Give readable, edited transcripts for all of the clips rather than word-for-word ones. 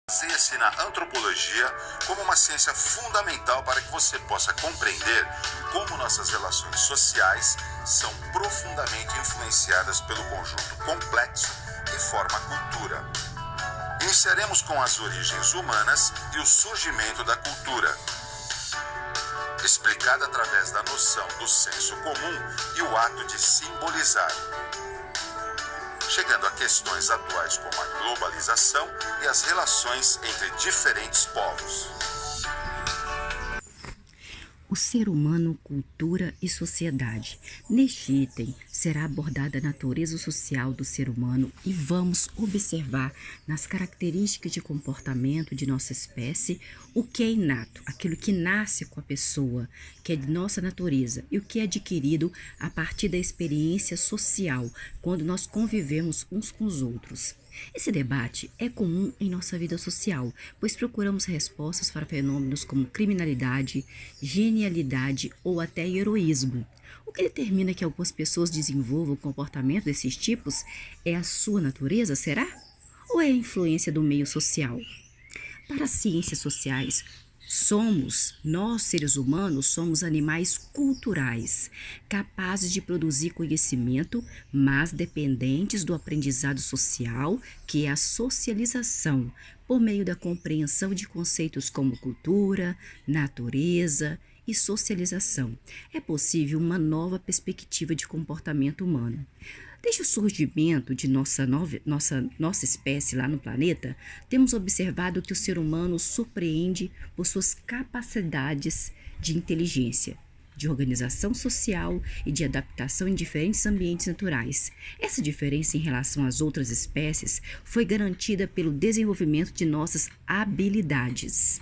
Baseia-se na antropologia como uma ciência fundamental para que você possa compreender como nossas relações sociais são profundamente influenciadas pelo conjunto complexo que forma a cultura. Iniciaremos com as origens humanas e o surgimento da cultura, explicada através da noção do senso comum e o ato de simbolizar, chegando a questões atuais como a globalização e as relações entre diferentes povos. O ser humano, cultura e sociedade. Neste item será abordada a natureza social do ser humano e vamos observar nas características de comportamento de nossa espécie o que é inato, aquilo que nasce com a pessoa, que é de nossa natureza, e o que é adquirido a partir da experiência social, quando nós convivemos uns com os outros. Esse debate é comum em nossa vida social, pois procuramos respostas para fenômenos como criminalidade, genialidade ou até heroísmo. O que determina que algumas pessoas desenvolvam o comportamento desses tipos é a sua natureza, será? Ou é a influência do meio social? Para as ciências sociais, nós seres humanos, somos animais culturais, capazes de produzir conhecimento, mas dependentes do aprendizado social, que é a socialização, por meio da compreensão de conceitos como cultura, natureza e socialização. É possível uma nova perspectiva de comportamento humano. Desde o surgimento de nossa espécie lá no planeta, temos observado que o ser humano surpreende por suas capacidades de inteligência, de organização social e de adaptação em diferentes ambientes naturais. Essa diferença em relação às outras espécies foi garantida pelo desenvolvimento de nossas habilidades.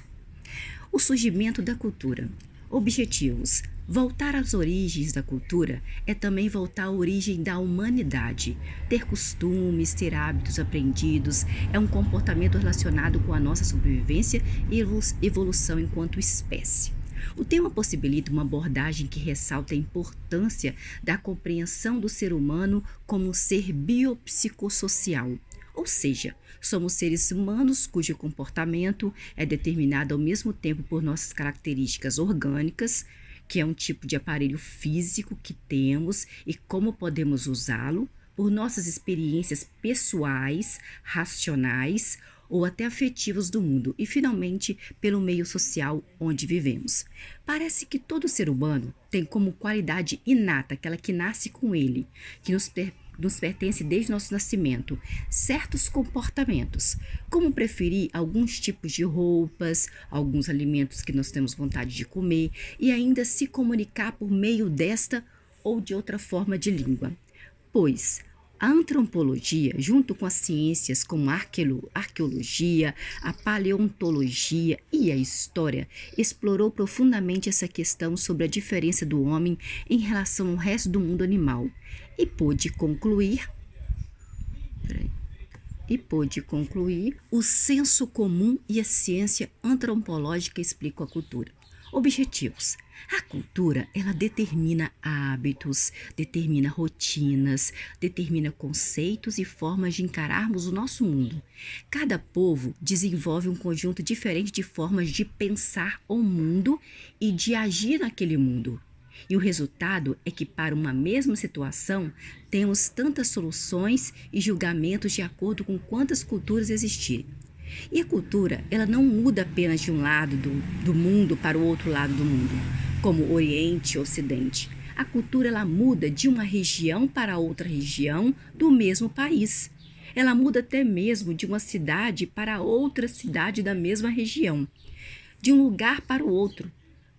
O surgimento da cultura. Objetivos. Voltar às origens da cultura é também voltar à origem da humanidade. Ter costumes, ter hábitos aprendidos é um comportamento relacionado com a nossa sobrevivência e evolução enquanto espécie. O tema possibilita uma abordagem que ressalta a importância da compreensão do ser humano como um ser biopsicossocial. Ou seja, somos seres humanos cujo comportamento é determinado ao mesmo tempo por nossas características orgânicas, que é um tipo de aparelho físico que temos e como podemos usá-lo, por nossas experiências pessoais, racionais ou até afetivos do mundo e, finalmente, pelo meio social onde vivemos. Parece que todo ser humano tem como qualidade inata, aquela que nasce com ele, que nos pertence desde nosso nascimento, certos comportamentos, como preferir alguns tipos de roupas, alguns alimentos que nós temos vontade de comer e ainda se comunicar por meio desta ou de outra forma de língua. Pois a antropologia, junto com as ciências como a arqueologia, a paleontologia e a história, explorou profundamente essa questão sobre a diferença do homem em relação ao resto do mundo animal e pôde concluir o senso comum e a ciência antropológica explicam a cultura. Objetivos. A cultura, ela determina hábitos, determina rotinas, determina conceitos e formas de encararmos o nosso mundo. Cada povo desenvolve um conjunto diferente de formas de pensar o mundo e de agir naquele mundo. E o resultado é que para uma mesma situação temos tantas soluções e julgamentos de acordo com quantas culturas existirem. E a cultura, ela não muda apenas de um lado do mundo para o outro lado do mundo, como Oriente e Ocidente. A cultura, ela muda de uma região para outra região do mesmo país. Ela muda até mesmo de uma cidade para outra cidade da mesma região, de um lugar para o outro.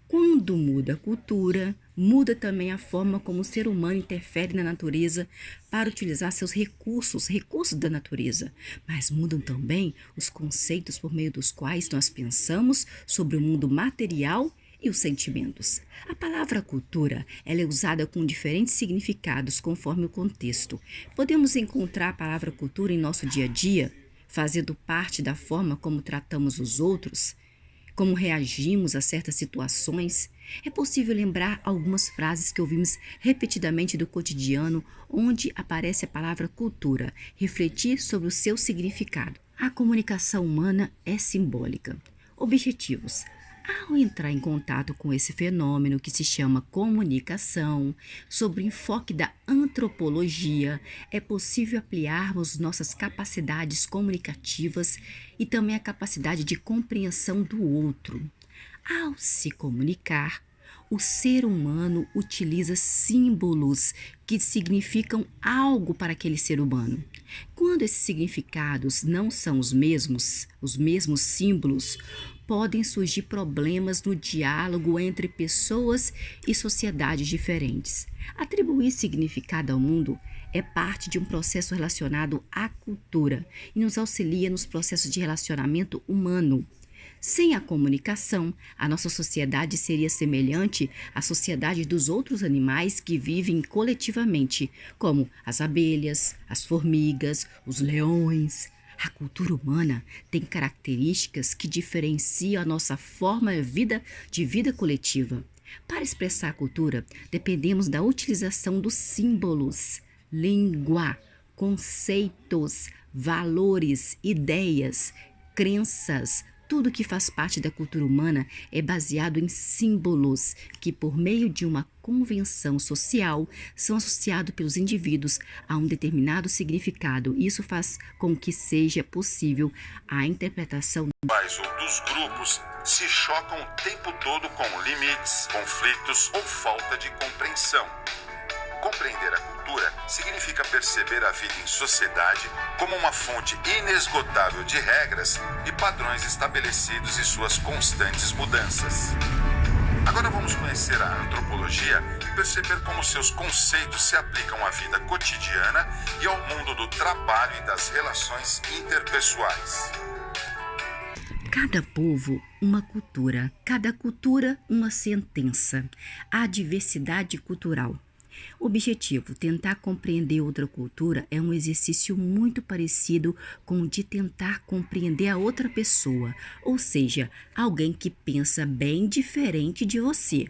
Quando muda a cultura, muda também a forma como o ser humano interfere na natureza para utilizar seus recursos da natureza. Mas mudam também os conceitos por meio dos quais nós pensamos sobre o mundo material e os sentimentos. A palavra cultura, ela é usada com diferentes significados conforme o contexto. Podemos encontrar a palavra cultura em nosso dia a dia, fazendo parte da forma como tratamos os outros, como reagimos a certas situações. É possível lembrar algumas frases que ouvimos repetidamente do cotidiano, onde aparece a palavra cultura, refletir sobre o seu significado. A comunicação humana é simbólica. Objetivos. Ao entrar em contato com esse fenômeno que se chama comunicação, sob o enfoque da antropologia, é possível ampliarmos nossas capacidades comunicativas e também a capacidade de compreensão do outro. Ao se comunicar, o ser humano utiliza símbolos que significam algo para aquele ser humano. Quando esses significados não são os mesmos símbolos, podem surgir problemas no diálogo entre pessoas e sociedades diferentes. Atribuir significado ao mundo é parte de um processo relacionado à cultura e nos auxilia nos processos de relacionamento humano. Sem a comunicação, a nossa sociedade seria semelhante à sociedade dos outros animais que vivem coletivamente, como as abelhas, as formigas, os leões. A cultura humana tem características que diferenciam a nossa forma de vida coletiva. Para expressar a cultura, dependemos da utilização dos símbolos, língua, conceitos, valores, ideias, crenças. Tudo que faz parte da cultura humana é baseado em símbolos que, por meio de uma convenção social, são associados pelos indivíduos a um determinado significado. Isso faz com que seja possível a interpretação ou dos grupos se chocam o tempo todo com limites, conflitos ou falta de compreensão. Compreender a cultura significa perceber a vida em sociedade como uma fonte inesgotável de regras e padrões estabelecidos e suas constantes mudanças. Agora vamos conhecer a antropologia e perceber como seus conceitos se aplicam à vida cotidiana e ao mundo do trabalho e das relações interpessoais. Cada povo, uma cultura. Cada cultura, uma sentença. A diversidade cultural. Objetivo: tentar compreender outra cultura é um exercício muito parecido com o de tentar compreender a outra pessoa, ou seja, alguém que pensa bem diferente de você.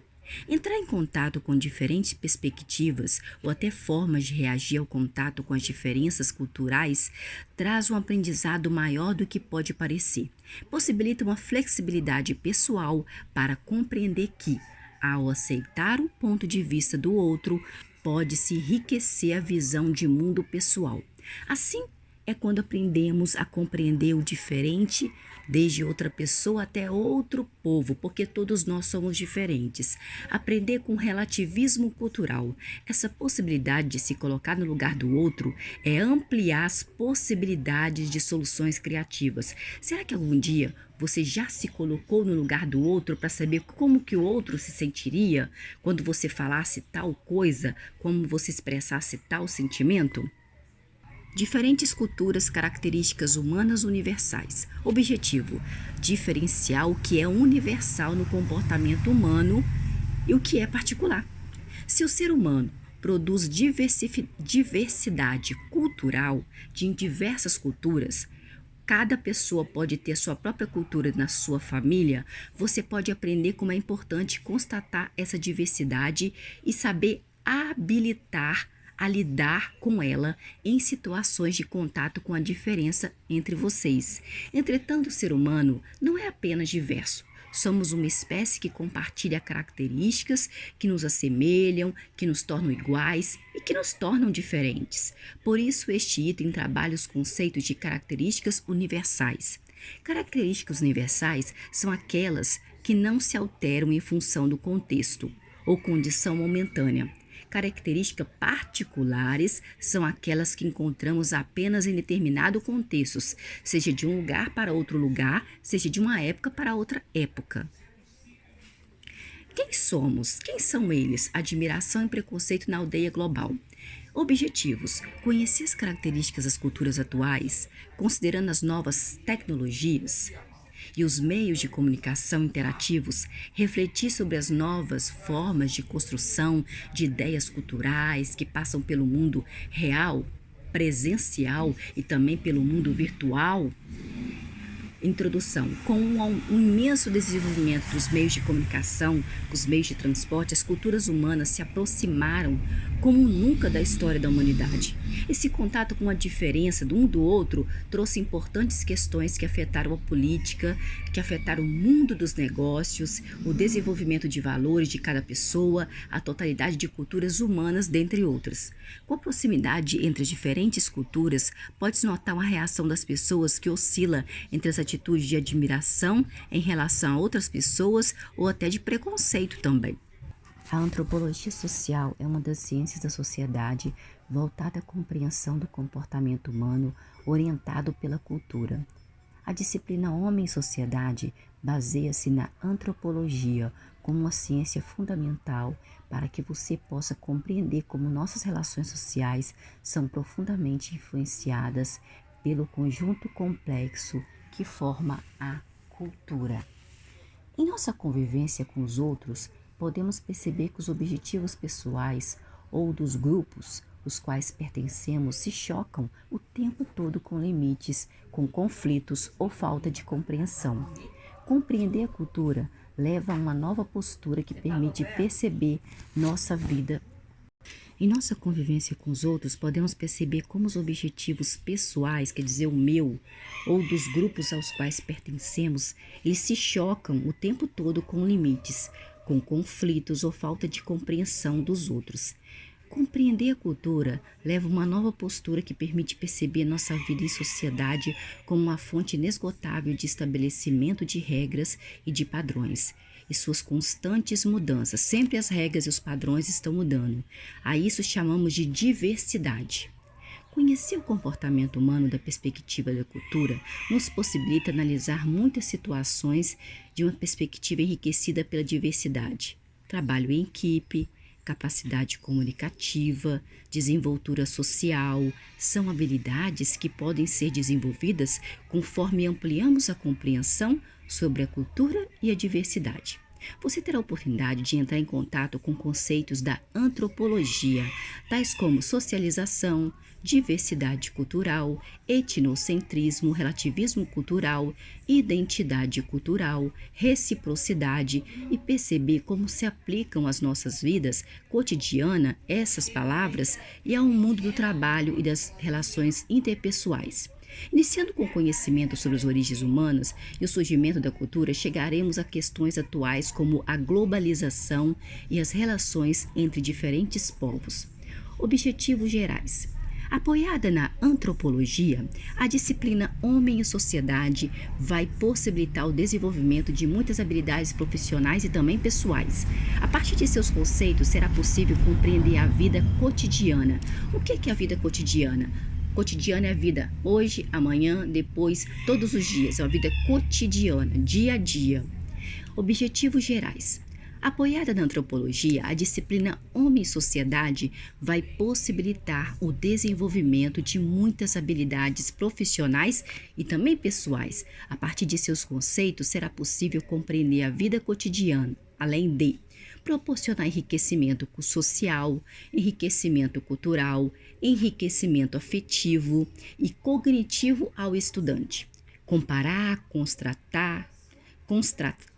Entrar em contato com diferentes perspectivas ou até formas de reagir ao contato com as diferenças culturais traz um aprendizado maior do que pode parecer. Possibilita uma flexibilidade pessoal para compreender que, ao aceitar o ponto de vista do outro, pode-se enriquecer a visão de mundo pessoal. Assim é quando aprendemos a compreender o diferente, desde outra pessoa até outro povo, porque todos nós somos diferentes. Aprender com relativismo cultural. Essa possibilidade de se colocar no lugar do outro é ampliar as possibilidades de soluções criativas. Será que algum dia você já se colocou no lugar do outro para saber como que o outro se sentiria quando você falasse tal coisa, como você expressasse tal sentimento? Diferentes culturas, características humanas universais. Objetivo: diferenciar o que é universal no comportamento humano e o que é particular. Se o ser humano produz diversidade cultural em diversas culturas, cada pessoa pode ter sua própria cultura na sua família, você pode aprender como é importante constatar essa diversidade e saber habilitar a lidar com ela em situações de contato com a diferença entre vocês. Entretanto, o ser humano não é apenas diverso. Somos uma espécie que compartilha características que nos assemelham, que nos tornam iguais e que nos tornam diferentes. Por isso, este item trabalha os conceitos de características universais. Características universais são aquelas que não se alteram em função do contexto ou condição momentânea. Características particulares são aquelas que encontramos apenas em determinado contexto, seja de um lugar para outro lugar, seja de uma época para outra época. Quem somos? Quem são eles? Admiração e preconceito na aldeia global. Objetivos: conhecer as características das culturas atuais, considerando as novas tecnologias e os meios de comunicação interativos, refletir sobre as novas formas de construção de ideias culturais que passam pelo mundo real, presencial e também pelo mundo virtual. Introdução. Com um imenso desenvolvimento dos meios de comunicação, os meios de transporte, as culturas humanas se aproximaram como nunca da história da humanidade. Esse contato com a diferença do um do outro trouxe importantes questões que afetaram a política, que afetaram o mundo dos negócios, o desenvolvimento de valores de cada pessoa, a totalidade de culturas humanas, dentre outras. Com a proximidade entre as diferentes culturas, pode-se notar uma reação das pessoas que oscila entre as atitudes de admiração em relação a outras pessoas ou até de preconceito também. A antropologia social é uma das ciências da sociedade voltada à compreensão do comportamento humano orientado pela cultura. A disciplina Homem e Sociedade baseia-se na antropologia como uma ciência fundamental para que você possa compreender como nossas relações sociais são profundamente influenciadas pelo conjunto complexo que forma a cultura. Em nossa convivência com os outros, podemos perceber que os objetivos pessoais ou dos grupos os quais pertencemos se chocam o tempo todo com limites, com conflitos ou falta de compreensão. Compreender a cultura leva a uma nova postura que permite perceber nossa vida. Em nossa convivência com os outros, podemos perceber como os objetivos pessoais, quer dizer, o meu, ou dos grupos aos quais pertencemos, eles se chocam o tempo todo com limites, com conflitos ou falta de compreensão dos outros. Compreender a cultura leva a uma nova postura que permite perceber nossa vida em sociedade como uma fonte inesgotável de estabelecimento de regras e de padrões, e suas constantes mudanças. Sempre as regras e os padrões estão mudando. A isso chamamos de diversidade. Conhecer o comportamento humano da perspectiva da cultura nos possibilita analisar muitas situações de uma perspectiva enriquecida pela diversidade. Trabalho em equipe, capacidade comunicativa, desenvoltura social, são habilidades que podem ser desenvolvidas conforme ampliamos a compreensão sobre a cultura e a diversidade. Você terá a oportunidade de entrar em contato com conceitos da antropologia, tais como socialização, diversidade cultural, etnocentrismo, relativismo cultural, identidade cultural, reciprocidade e perceber como se aplicam às nossas vidas cotidianas essas palavras e ao mundo do trabalho e das relações interpessoais. Iniciando com o conhecimento sobre as origens humanas e o surgimento da cultura, chegaremos a questões atuais como a globalização e as relações entre diferentes povos. Objetivos gerais. Apoiada na antropologia, a disciplina Homem e Sociedade vai possibilitar o desenvolvimento de muitas habilidades profissionais e também pessoais. A partir de seus conceitos, será possível compreender a vida cotidiana. O que é a vida cotidiana? Cotidiana é a vida hoje, amanhã, depois, todos os dias. É a vida cotidiana, dia a dia. Objetivos gerais. Apoiada na antropologia, a disciplina Homem e Sociedade vai possibilitar o desenvolvimento de muitas habilidades profissionais e também pessoais. A partir de seus conceitos, será possível compreender a vida cotidiana, além de proporcionar enriquecimento social, enriquecimento cultural, enriquecimento afetivo e cognitivo ao estudante. Comparar,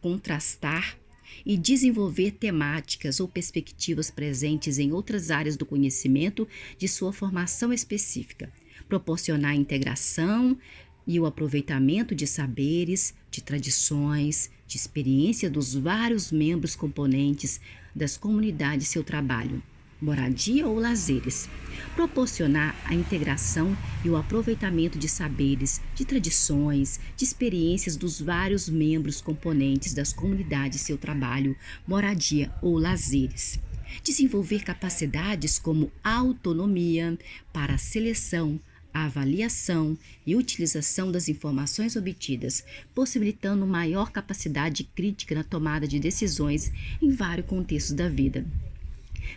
contrastar e desenvolver temáticas ou perspectivas presentes em outras áreas do conhecimento de sua formação específica. Proporcionar a integração e o aproveitamento de saberes, de tradições, de experiência dos vários membros componentes das comunidades seu trabalho, moradia ou lazeres. Proporcionar a integração e o aproveitamento de saberes, de tradições, de experiências dos vários membros componentes das comunidades seu trabalho, moradia ou lazeres. Desenvolver capacidades como autonomia para a seleção, a avaliação e utilização das informações obtidas, possibilitando maior capacidade crítica na tomada de decisões em vários contextos da vida.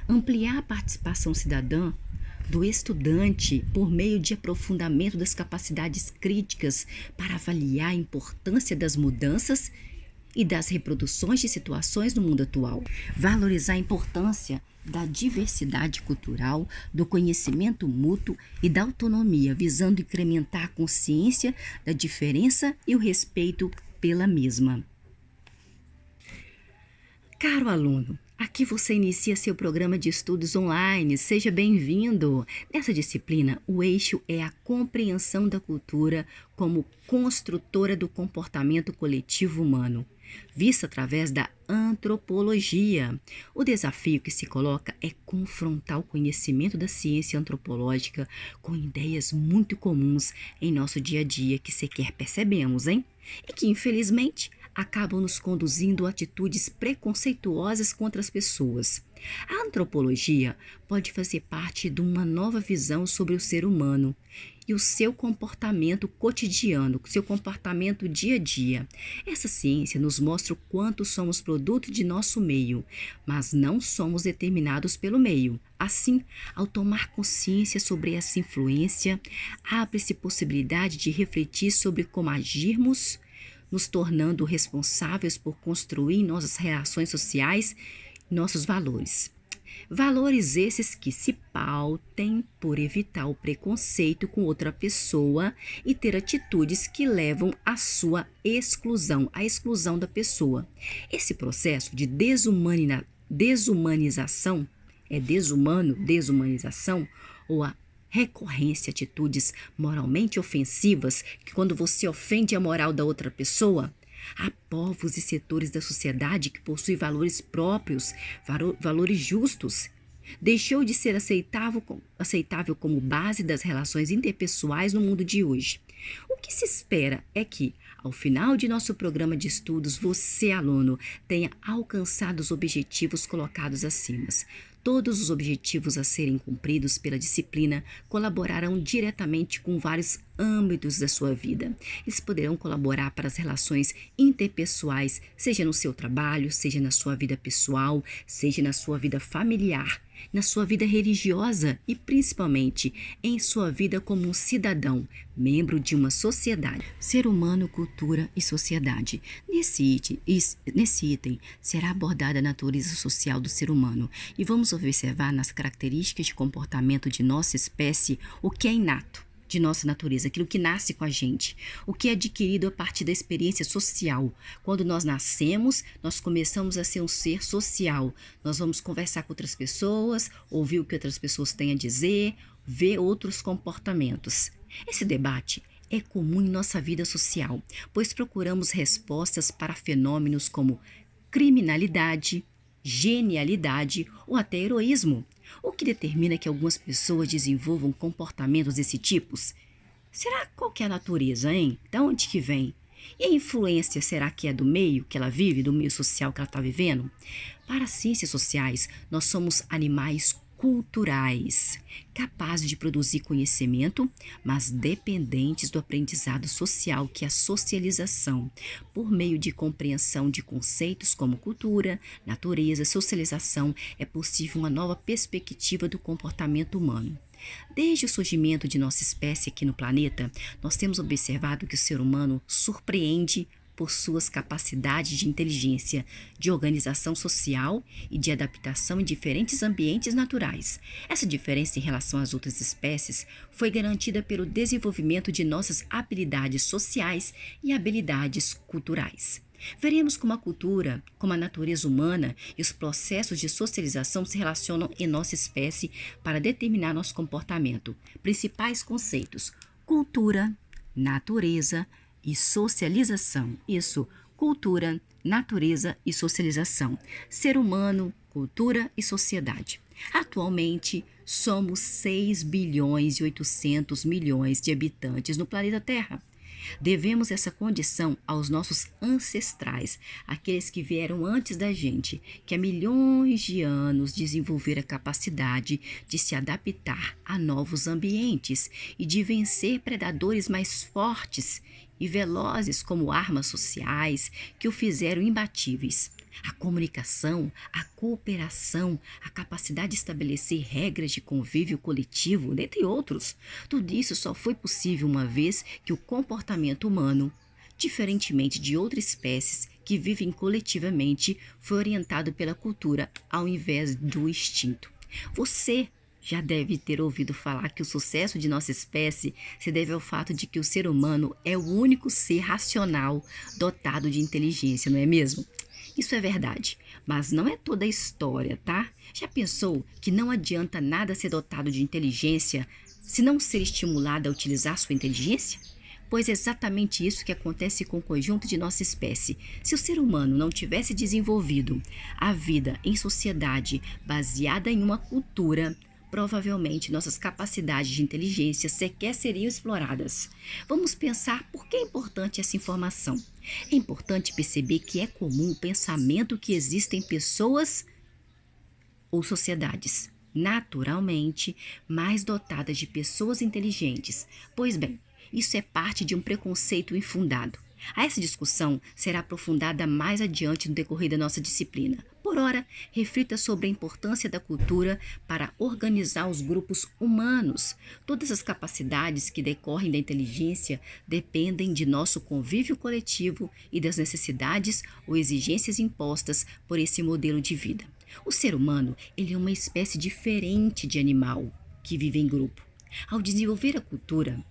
Ampliar a participação cidadã do estudante por meio de aprofundamento das capacidades críticas para avaliar a importância das mudanças e das reproduções de situações no mundo atual. Valorizar a importância da diversidade cultural, do conhecimento mútuo e da autonomia, visando incrementar a consciência da diferença e o respeito pela mesma. Caro aluno, Aqui você inicia seu programa de estudos online. Seja bem-vindo! Nessa disciplina, o eixo é a compreensão da cultura como construtora do comportamento coletivo humano, vista através da antropologia. O desafio que se coloca é confrontar o conhecimento da ciência antropológica com ideias muito comuns em nosso dia a dia que sequer percebemos, hein? E que, infelizmente, acabam nos conduzindo a atitudes preconceituosas contra as pessoas. A antropologia pode fazer parte de uma nova visão sobre o ser humano e o seu comportamento cotidiano, seu comportamento dia a dia. Essa ciência nos mostra o quanto somos produto de nosso meio, mas não somos determinados pelo meio. Assim, ao tomar consciência sobre essa influência, abre-se possibilidade de refletir sobre como agirmos, nos tornando responsáveis por construir nossas relações sociais e nossos valores. Valores esses que se pautem por evitar o preconceito com outra pessoa e ter atitudes que levam à sua exclusão, à exclusão da pessoa. Esse processo de desumanização, desumanização, ou a recorrência a atitudes moralmente ofensivas, que quando você ofende a moral da outra pessoa, há povos e setores da sociedade que possuem valores próprios, valores justos. Deixou de ser aceitável como base das relações interpessoais no mundo de hoje. O que se espera é que, ao final de nosso programa de estudos, você, aluno, tenha alcançado os objetivos colocados acima. Todos os objetivos a serem cumpridos pela disciplina colaborarão diretamente com vários âmbitos da sua vida. Eles poderão colaborar para as relações interpessoais, seja no seu trabalho, seja na sua vida pessoal, seja na sua vida familiar, na sua vida religiosa e, principalmente, em sua vida como um cidadão, membro de uma sociedade. Ser humano, cultura e sociedade. Nesse item será abordada a natureza social do ser humano e vamos observar nas características de comportamento de nossa espécie o que é inato de nossa natureza, aquilo que nasce com a gente, o que é adquirido a partir da experiência social. Quando nós nascemos, nós começamos a ser um ser social. Nós vamos conversar com outras pessoas, ouvir o que outras pessoas têm a dizer, ver outros comportamentos. Esse debate é comum em nossa vida social, pois procuramos respostas para fenômenos como criminalidade, genialidade ou até heroísmo. O que determina que algumas pessoas desenvolvam comportamentos desse tipo? Será qual que é a natureza, hein? Da onde que vem? E a influência, será que é do meio que ela vive, do meio social que ela está vivendo? Para as ciências sociais, nós somos animais culturais, capazes de produzir conhecimento, mas dependentes do aprendizado social, que é a socialização, por meio de compreensão de conceitos como cultura, natureza, socialização, é possível uma nova perspectiva do comportamento humano. Desde o surgimento de nossa espécie aqui no planeta, nós temos observado que o ser humano surpreende por suas capacidades de inteligência, de organização social e de adaptação em diferentes ambientes naturais. Essa diferença em relação às outras espécies foi garantida pelo desenvolvimento de nossas habilidades sociais e habilidades culturais. Veremos como a cultura, como a natureza humana e os processos de socialização se relacionam em nossa espécie para determinar nosso comportamento. Principais conceitos: cultura, natureza e socialização. Isso, cultura, natureza e socialização. Ser humano, cultura e sociedade. Atualmente, somos 6 bilhões e 800 milhões de habitantes no planeta Terra. Devemos essa condição aos nossos ancestrais, aqueles que vieram antes da gente, que há milhões de anos desenvolveram a capacidade de se adaptar a novos ambientes e de vencer predadores mais fortes e velozes como armas sociais que o fizeram imbatíveis. A comunicação, a cooperação, a capacidade de estabelecer regras de convívio coletivo, dentre outros. Tudo isso só foi possível uma vez que o comportamento humano, diferentemente de outras espécies que vivem coletivamente, foi orientado pela cultura ao invés do instinto. Você já deve ter ouvido falar que o sucesso de nossa espécie se deve ao fato de que o ser humano é o único ser racional dotado de inteligência, não é mesmo? Isso é verdade, mas não é toda a história, tá? Já pensou que não adianta nada ser dotado de inteligência se não ser estimulado a utilizar sua inteligência? Pois é exatamente isso que acontece com o conjunto de nossa espécie. Se o ser humano não tivesse desenvolvido a vida em sociedade baseada em uma cultura, provavelmente nossas capacidades de inteligência sequer seriam exploradas. Vamos pensar por que é importante essa informação. É importante perceber que é comum o pensamento que existem pessoas ou sociedades naturalmente mais dotadas de pessoas inteligentes. Pois bem, isso é parte de um preconceito infundado. Essa discussão será aprofundada mais adiante no decorrer da nossa disciplina. Por ora, reflita sobre a importância da cultura para organizar os grupos humanos. Todas as capacidades que decorrem da inteligência dependem de nosso convívio coletivo e das necessidades ou exigências impostas por esse modelo de vida. O ser humano, ele é uma espécie diferente de animal que vive em grupo. Ao desenvolver a cultura,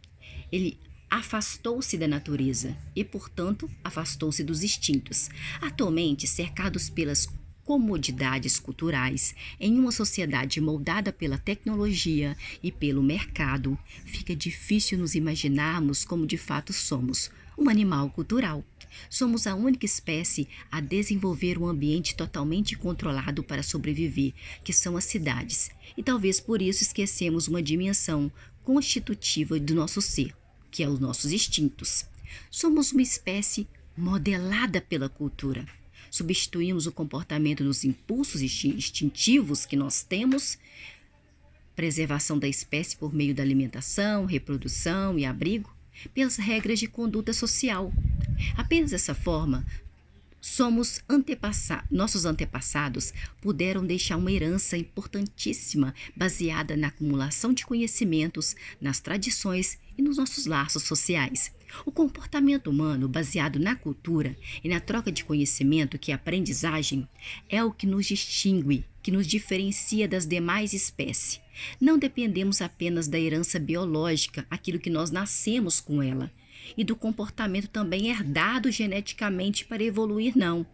ele afastou-se da natureza e, portanto, afastou-se dos instintos. Atualmente, cercados pelas comodidades culturais, em uma sociedade moldada pela tecnologia e pelo mercado, fica difícil nos imaginarmos como de fato somos, um animal cultural. Somos a única espécie a desenvolver um ambiente totalmente controlado para sobreviver, que são as cidades. E talvez por isso esquecemos uma dimensão constitutiva do nosso ser, que é os nossos instintos. Somos uma espécie modelada pela cultura. Substituímos o comportamento dos impulsos instintivos que nós temos, preservação da espécie por meio da alimentação, reprodução e abrigo, pelas regras de conduta social. Apenas dessa forma, nossos antepassados puderam deixar uma herança importantíssima baseada na acumulação de conhecimentos, nas tradições e nos nossos laços sociais. O comportamento humano baseado na cultura e na troca de conhecimento, que é a aprendizagem, é o que nos distingue, que nos diferencia das demais espécies. Não dependemos apenas da herança biológica, aquilo que nós nascemos com ela, e do comportamento também herdado geneticamente para evoluir, não.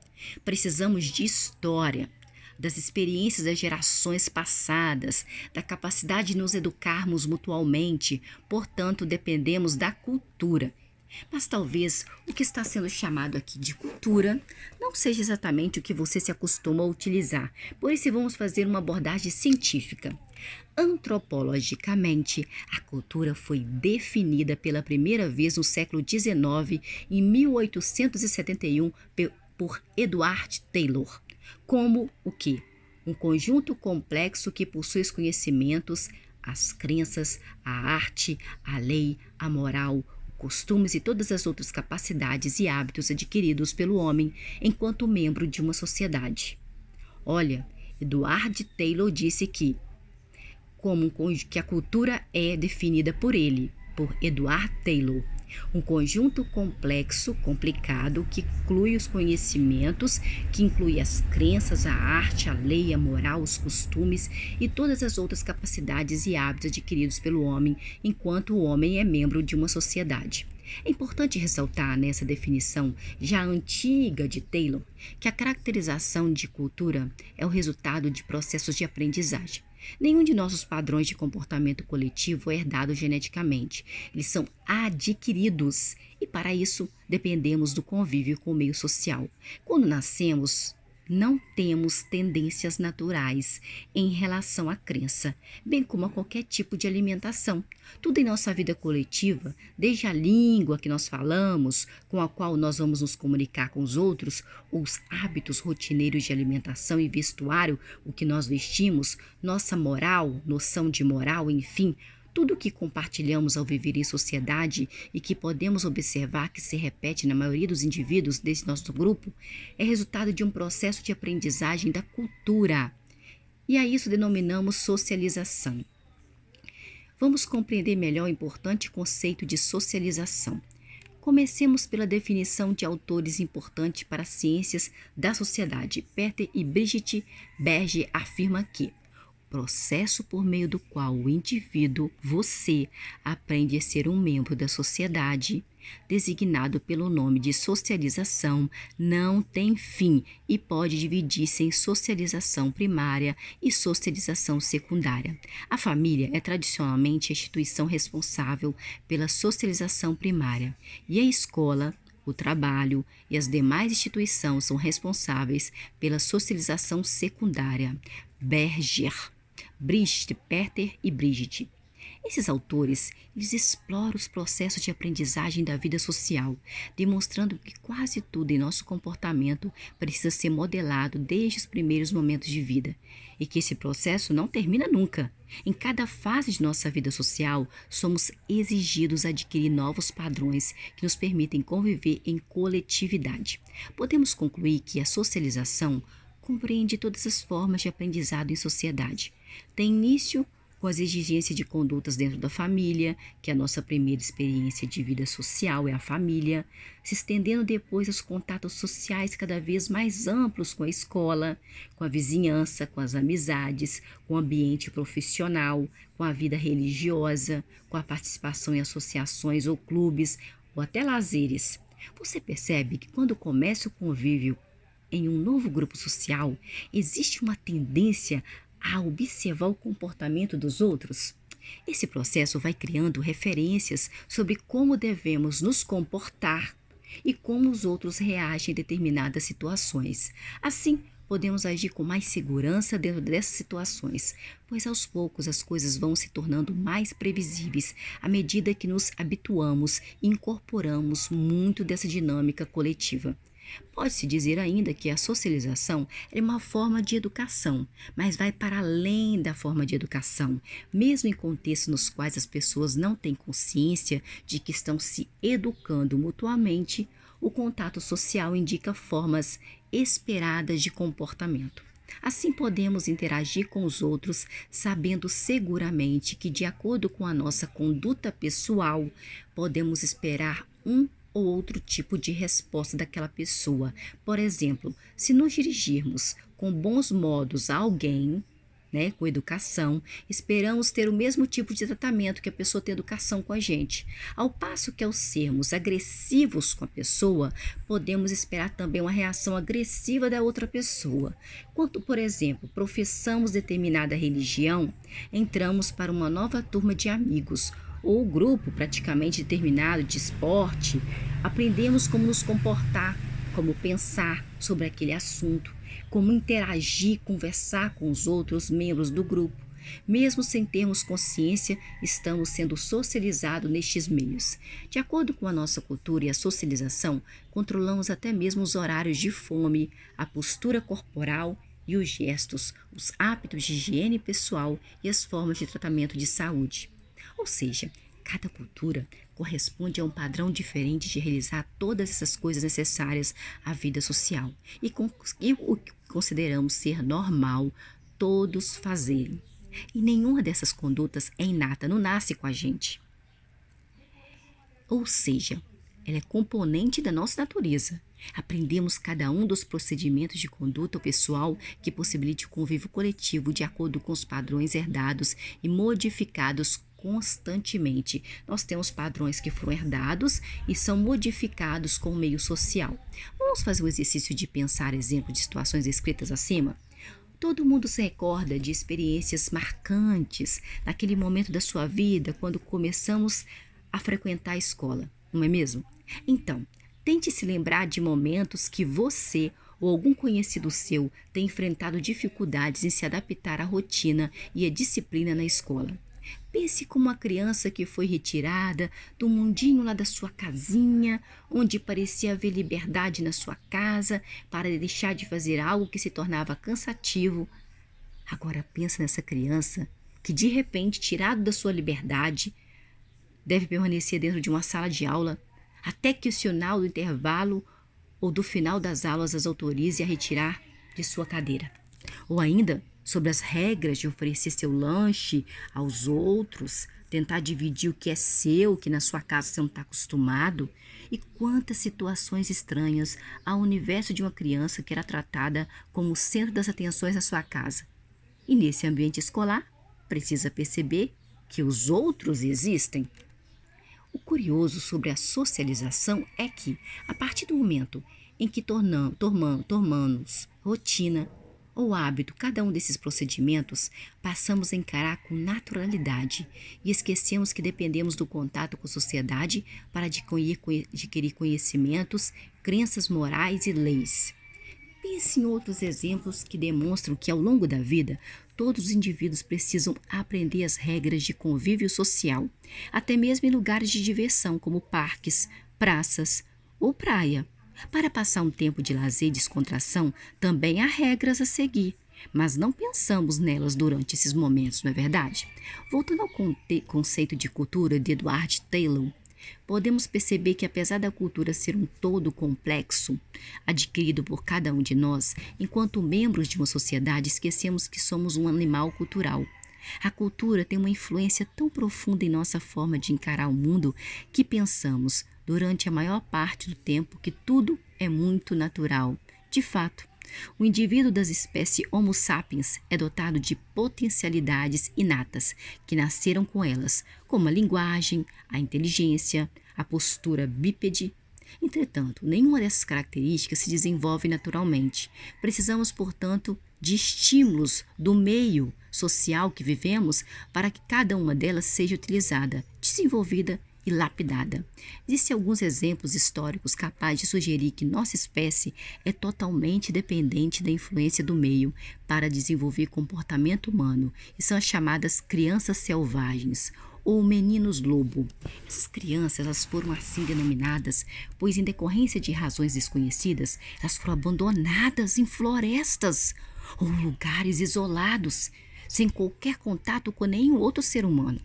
Precisamos de história, das experiências das gerações passadas, da capacidade de nos educarmos mutualmente, portanto, dependemos da cultura. Mas talvez o que está sendo chamado aqui de cultura não seja exatamente o que você se acostuma a utilizar. Por isso, vamos fazer uma abordagem científica. Antropologicamente, a cultura foi definida pela primeira vez no século XIX, em 1871, por Edward Taylor, como o quê? Um conjunto complexo que possui os conhecimentos, as crenças, a arte, a lei, a moral, costumes e todas as outras capacidades e hábitos adquiridos pelo homem enquanto membro de uma sociedade. Olha, Edward Taylor disse que a cultura é definida por ele, por Edward Taylor, um conjunto complexo, complicado, que inclui os conhecimentos, que inclui as crenças, a arte, a lei, a moral, os costumes e todas as outras capacidades e hábitos adquiridos pelo homem, enquanto o homem é membro de uma sociedade. É importante ressaltar nessa definição já antiga de Taylor que a caracterização de cultura é o resultado de processos de aprendizagem. Nenhum de nossos padrões de comportamento coletivo é herdado geneticamente. Eles são adquiridos e, para isso, dependemos do convívio com o meio social. Quando nascemos, não temos tendências naturais em relação à crença, bem como a qualquer tipo de alimentação. Tudo em nossa vida coletiva, desde a língua que nós falamos, com a qual nós vamos nos comunicar com os outros, os hábitos rotineiros de alimentação e vestuário, o que nós vestimos, nossa moral, noção de moral, enfim, tudo o que compartilhamos ao viver em sociedade e que podemos observar que se repete na maioria dos indivíduos desse nosso grupo é resultado de um processo de aprendizagem da cultura. E a isso denominamos socialização. Vamos compreender melhor o importante conceito de socialização. Comecemos pela definição de autores importantes para as ciências da sociedade. Peter e Brigitte Berger afirmam que processo por meio do qual o indivíduo, você, aprende a ser um membro da sociedade, designado pelo nome de socialização, não tem fim e pode dividir-se em socialização primária e socialização secundária. A família é tradicionalmente a instituição responsável pela socialização primária e a escola, o trabalho e as demais instituições são responsáveis pela socialização secundária. Berger, Brigitte, Peter e Brigitte. Esses autores, eles exploram os processos de aprendizagem da vida social, demonstrando que quase tudo em nosso comportamento precisa ser modelado desde os primeiros momentos de vida, e que esse processo não termina nunca. Em cada fase de nossa vida social, somos exigidos a adquirir novos padrões que nos permitem conviver em coletividade. Podemos concluir que a socialização compreende todas as formas de aprendizado em sociedade. Tem início com as exigências de condutas dentro da família, que a nossa primeira experiência de vida social é a família, se estendendo depois aos contatos sociais cada vez mais amplos com a escola, com a vizinhança, com as amizades, com o ambiente profissional, com a vida religiosa, com a participação em associações ou clubes, ou até lazeres. Você percebe que quando começa o convívio em um novo grupo social, existe uma tendência a observar o comportamento dos outros? Esse processo vai criando referências sobre como devemos nos comportar e como os outros reagem em determinadas situações. Assim, podemos agir com mais segurança dentro dessas situações, pois aos poucos as coisas vão se tornando mais previsíveis à medida que nos habituamos e incorporamos muito dessa dinâmica coletiva. Pode-se dizer ainda que a socialização é uma forma de educação, mas vai para além da forma de educação. Mesmo em contextos nos quais as pessoas não têm consciência de que estão se educando mutuamente, o contato social indica formas esperadas de comportamento. Assim podemos interagir com os outros, sabendo seguramente que, de acordo com a nossa conduta pessoal, podemos esperar um ou outro tipo de resposta daquela pessoa. Por exemplo, se nos dirigirmos com bons modos a alguém, com educação, esperamos ter o mesmo tipo de tratamento que a pessoa tem educação com a gente. Ao passo que, ao sermos agressivos com a pessoa, podemos esperar também uma reação agressiva da outra pessoa. Quando, por exemplo, professamos determinada religião, entramos para uma nova turma de amigos, ou grupo praticamente determinado de esporte, aprendemos como nos comportar, como pensar sobre aquele assunto, como interagir, conversar com os outros membros do grupo. Mesmo sem termos consciência, estamos sendo socializados nestes meios. De acordo com a nossa cultura e a socialização, controlamos até mesmo os horários de fome, a postura corporal e os gestos, os hábitos de higiene pessoal e as formas de tratamento de saúde. Ou seja, cada cultura corresponde a um padrão diferente de realizar todas essas coisas necessárias à vida social e o que consideramos ser normal todos fazerem. E nenhuma dessas condutas é inata, não nasce com a gente. Ou seja, ela é componente da nossa natureza. Aprendemos cada um dos procedimentos de conduta pessoal que possibilite o convívio coletivo de acordo com os padrões herdados e modificados constantemente. Nós temos padrões que foram herdados e são modificados com o meio social. Vamos fazer o exercício de pensar exemplo de situações escritas acima? Todo mundo se recorda de experiências marcantes naquele momento da sua vida quando começamos a frequentar a escola, não é mesmo? Então, tente se lembrar de momentos que você ou algum conhecido seu tem enfrentado dificuldades em se adaptar à rotina e à disciplina na escola. Pense como uma criança que foi retirada do mundinho lá da sua casinha, onde parecia haver liberdade na sua casa, para deixar de fazer algo que se tornava cansativo. Agora pensa nessa criança que, de repente, tirado da sua liberdade, deve permanecer dentro de uma sala de aula até que o sinal do intervalo ou do final das aulas as autorize a retirar de sua cadeira. Ou ainda, sobre as regras de oferecer seu lanche aos outros, tentar dividir o que é seu, que na sua casa você não está acostumado. E quantas situações estranhas ao universo de uma criança que era tratada como o centro das atenções na sua casa. E nesse ambiente escolar, precisa perceber que os outros existem. O curioso sobre a socialização é que, a partir do momento em que tornamos rotina ou hábito cada um desses procedimentos, passamos a encarar com naturalidade e esquecemos que dependemos do contato com a sociedade para adquirir conhecimentos, crenças morais e leis. Pense em outros exemplos que demonstram que, ao longo da vida, todos os indivíduos precisam aprender as regras de convívio social, até mesmo em lugares de diversão, como parques, praças ou praia. Para passar um tempo de lazer e descontração, também há regras a seguir, mas não pensamos nelas durante esses momentos, não é verdade? Voltando ao conceito de cultura de Edward Taylor, podemos perceber que, apesar da cultura ser um todo complexo, adquirido por cada um de nós, enquanto membros de uma sociedade, esquecemos que somos um animal cultural. A cultura tem uma influência tão profunda em nossa forma de encarar o mundo que pensamos, durante a maior parte do tempo, que tudo é muito natural. De fato, o indivíduo das espécies Homo sapiens é dotado de potencialidades inatas que nasceram com elas, como a linguagem, a inteligência, a postura bípede. Entretanto, nenhuma dessas características se desenvolve naturalmente. Precisamos, portanto, de estímulos do meio social que vivemos para que cada uma delas seja utilizada, desenvolvida e lapidada. Existem alguns exemplos históricos capazes de sugerir que nossa espécie é totalmente dependente da influência do meio para desenvolver comportamento humano, e são as chamadas crianças selvagens, ou meninos lobo. Essas crianças, elas foram assim denominadas, pois em decorrência de razões desconhecidas, elas foram abandonadas em florestas ou lugares isolados, sem qualquer contato com nenhum outro ser humano.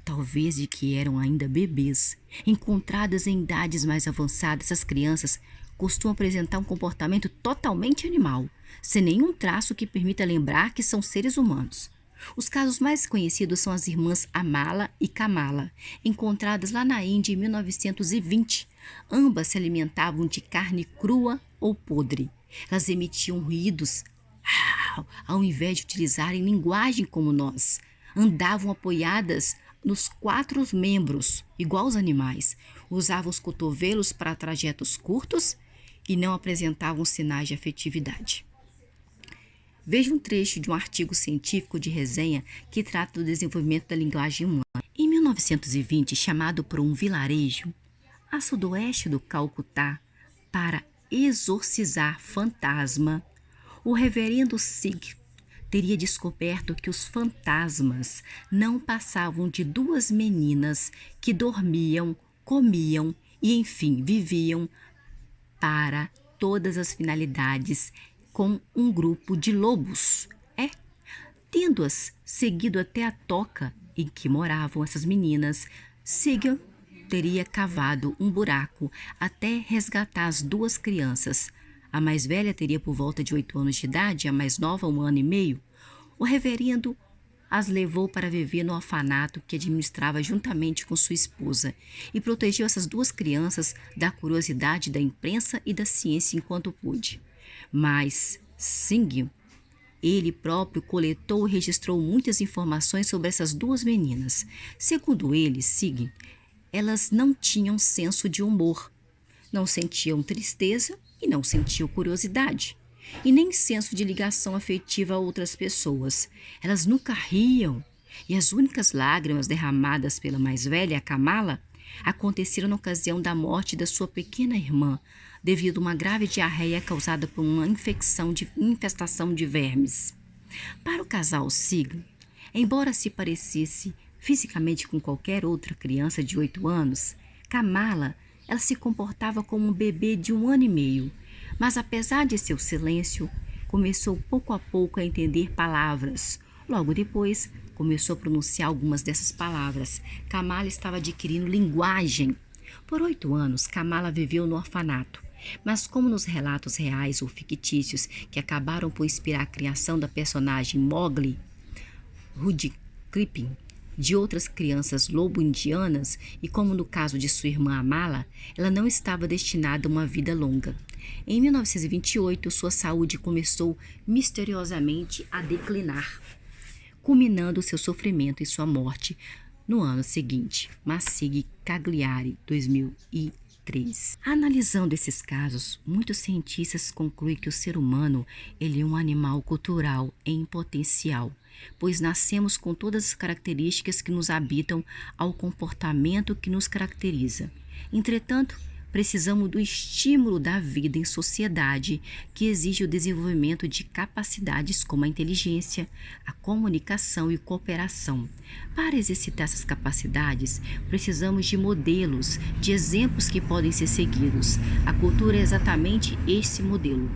Talvez de que eram ainda bebês. Encontradas em idades mais avançadas, essas crianças costumam apresentar um comportamento totalmente animal, sem nenhum traço que permita lembrar que são seres humanos. Os casos mais conhecidos são as irmãs Amala e Kamala, encontradas lá na Índia em 1920. Ambas se alimentavam de carne crua ou podre. Elas emitiam ruídos ao invés de utilizarem linguagem como nós. Andavam apoiadas nos 4 membros, igual aos animais. Usavam os cotovelos para trajetos curtos e não apresentavam sinais de afetividade. Veja um trecho de um artigo científico de resenha que trata do desenvolvimento da linguagem humana. Em 1920, chamado por um vilarejo a sudoeste do Calcutá para exorcizar fantasma, o reverendo Sig teria descoberto que os fantasmas não passavam de 2 meninas que dormiam, comiam e, enfim, viviam para todas as finalidades com um grupo de lobos. Tendo-as seguido até a toca em que moravam essas meninas, Sigurd teria cavado um buraco até resgatar as 2 crianças. A mais velha teria por volta de 8 anos de idade, a mais nova 1 ano e meio. O reverendo as levou para viver no orfanato que administrava juntamente com sua esposa e protegeu essas 2 crianças da curiosidade da imprensa e da ciência enquanto pôde. Mas Singh, ele próprio coletou e registrou muitas informações sobre essas 2 meninas. Segundo ele, Singh, elas não tinham senso de humor, não sentiam tristeza e não sentiam curiosidade, e nem senso de ligação afetiva a outras pessoas. Elas nunca riam, e as únicas lágrimas derramadas pela mais velha, a Kamala, aconteceram na ocasião da morte da sua pequena irmã, devido a uma grave diarreia causada por uma infestação de vermes. Para o casal Sigurd, embora se parecesse fisicamente com qualquer outra criança de 8 anos, Kamala, ela se comportava como um bebê de 1 ano e meio, mas apesar de seu silêncio, começou pouco a pouco a entender palavras. Logo depois, começou a pronunciar algumas dessas palavras. Kamala estava adquirindo linguagem. Por 8 anos, Kamala viveu no orfanato, mas como nos relatos reais ou fictícios que acabaram por inspirar a criação da personagem Mowgli, Rudyard Kipling, de outras crianças lobo-indianas, e como no caso de sua irmã Amala, ela não estava destinada a uma vida longa. Em 1928, sua saúde começou misteriosamente a declinar. culminando seu sofrimento e sua morte no ano seguinte. Massig Cagliari, 2003. Analisando esses casos, muitos cientistas concluem que o ser humano ele é um animal cultural em potencial, pois nascemos com todas as características que nos habitam ao comportamento que nos caracteriza. Entretanto, precisamos do estímulo da vida em sociedade, que exige o desenvolvimento de capacidades como a inteligência, a comunicação e cooperação. Para exercitar essas capacidades, precisamos de modelos, de exemplos que podem ser seguidos. A cultura é exatamente esse modelo.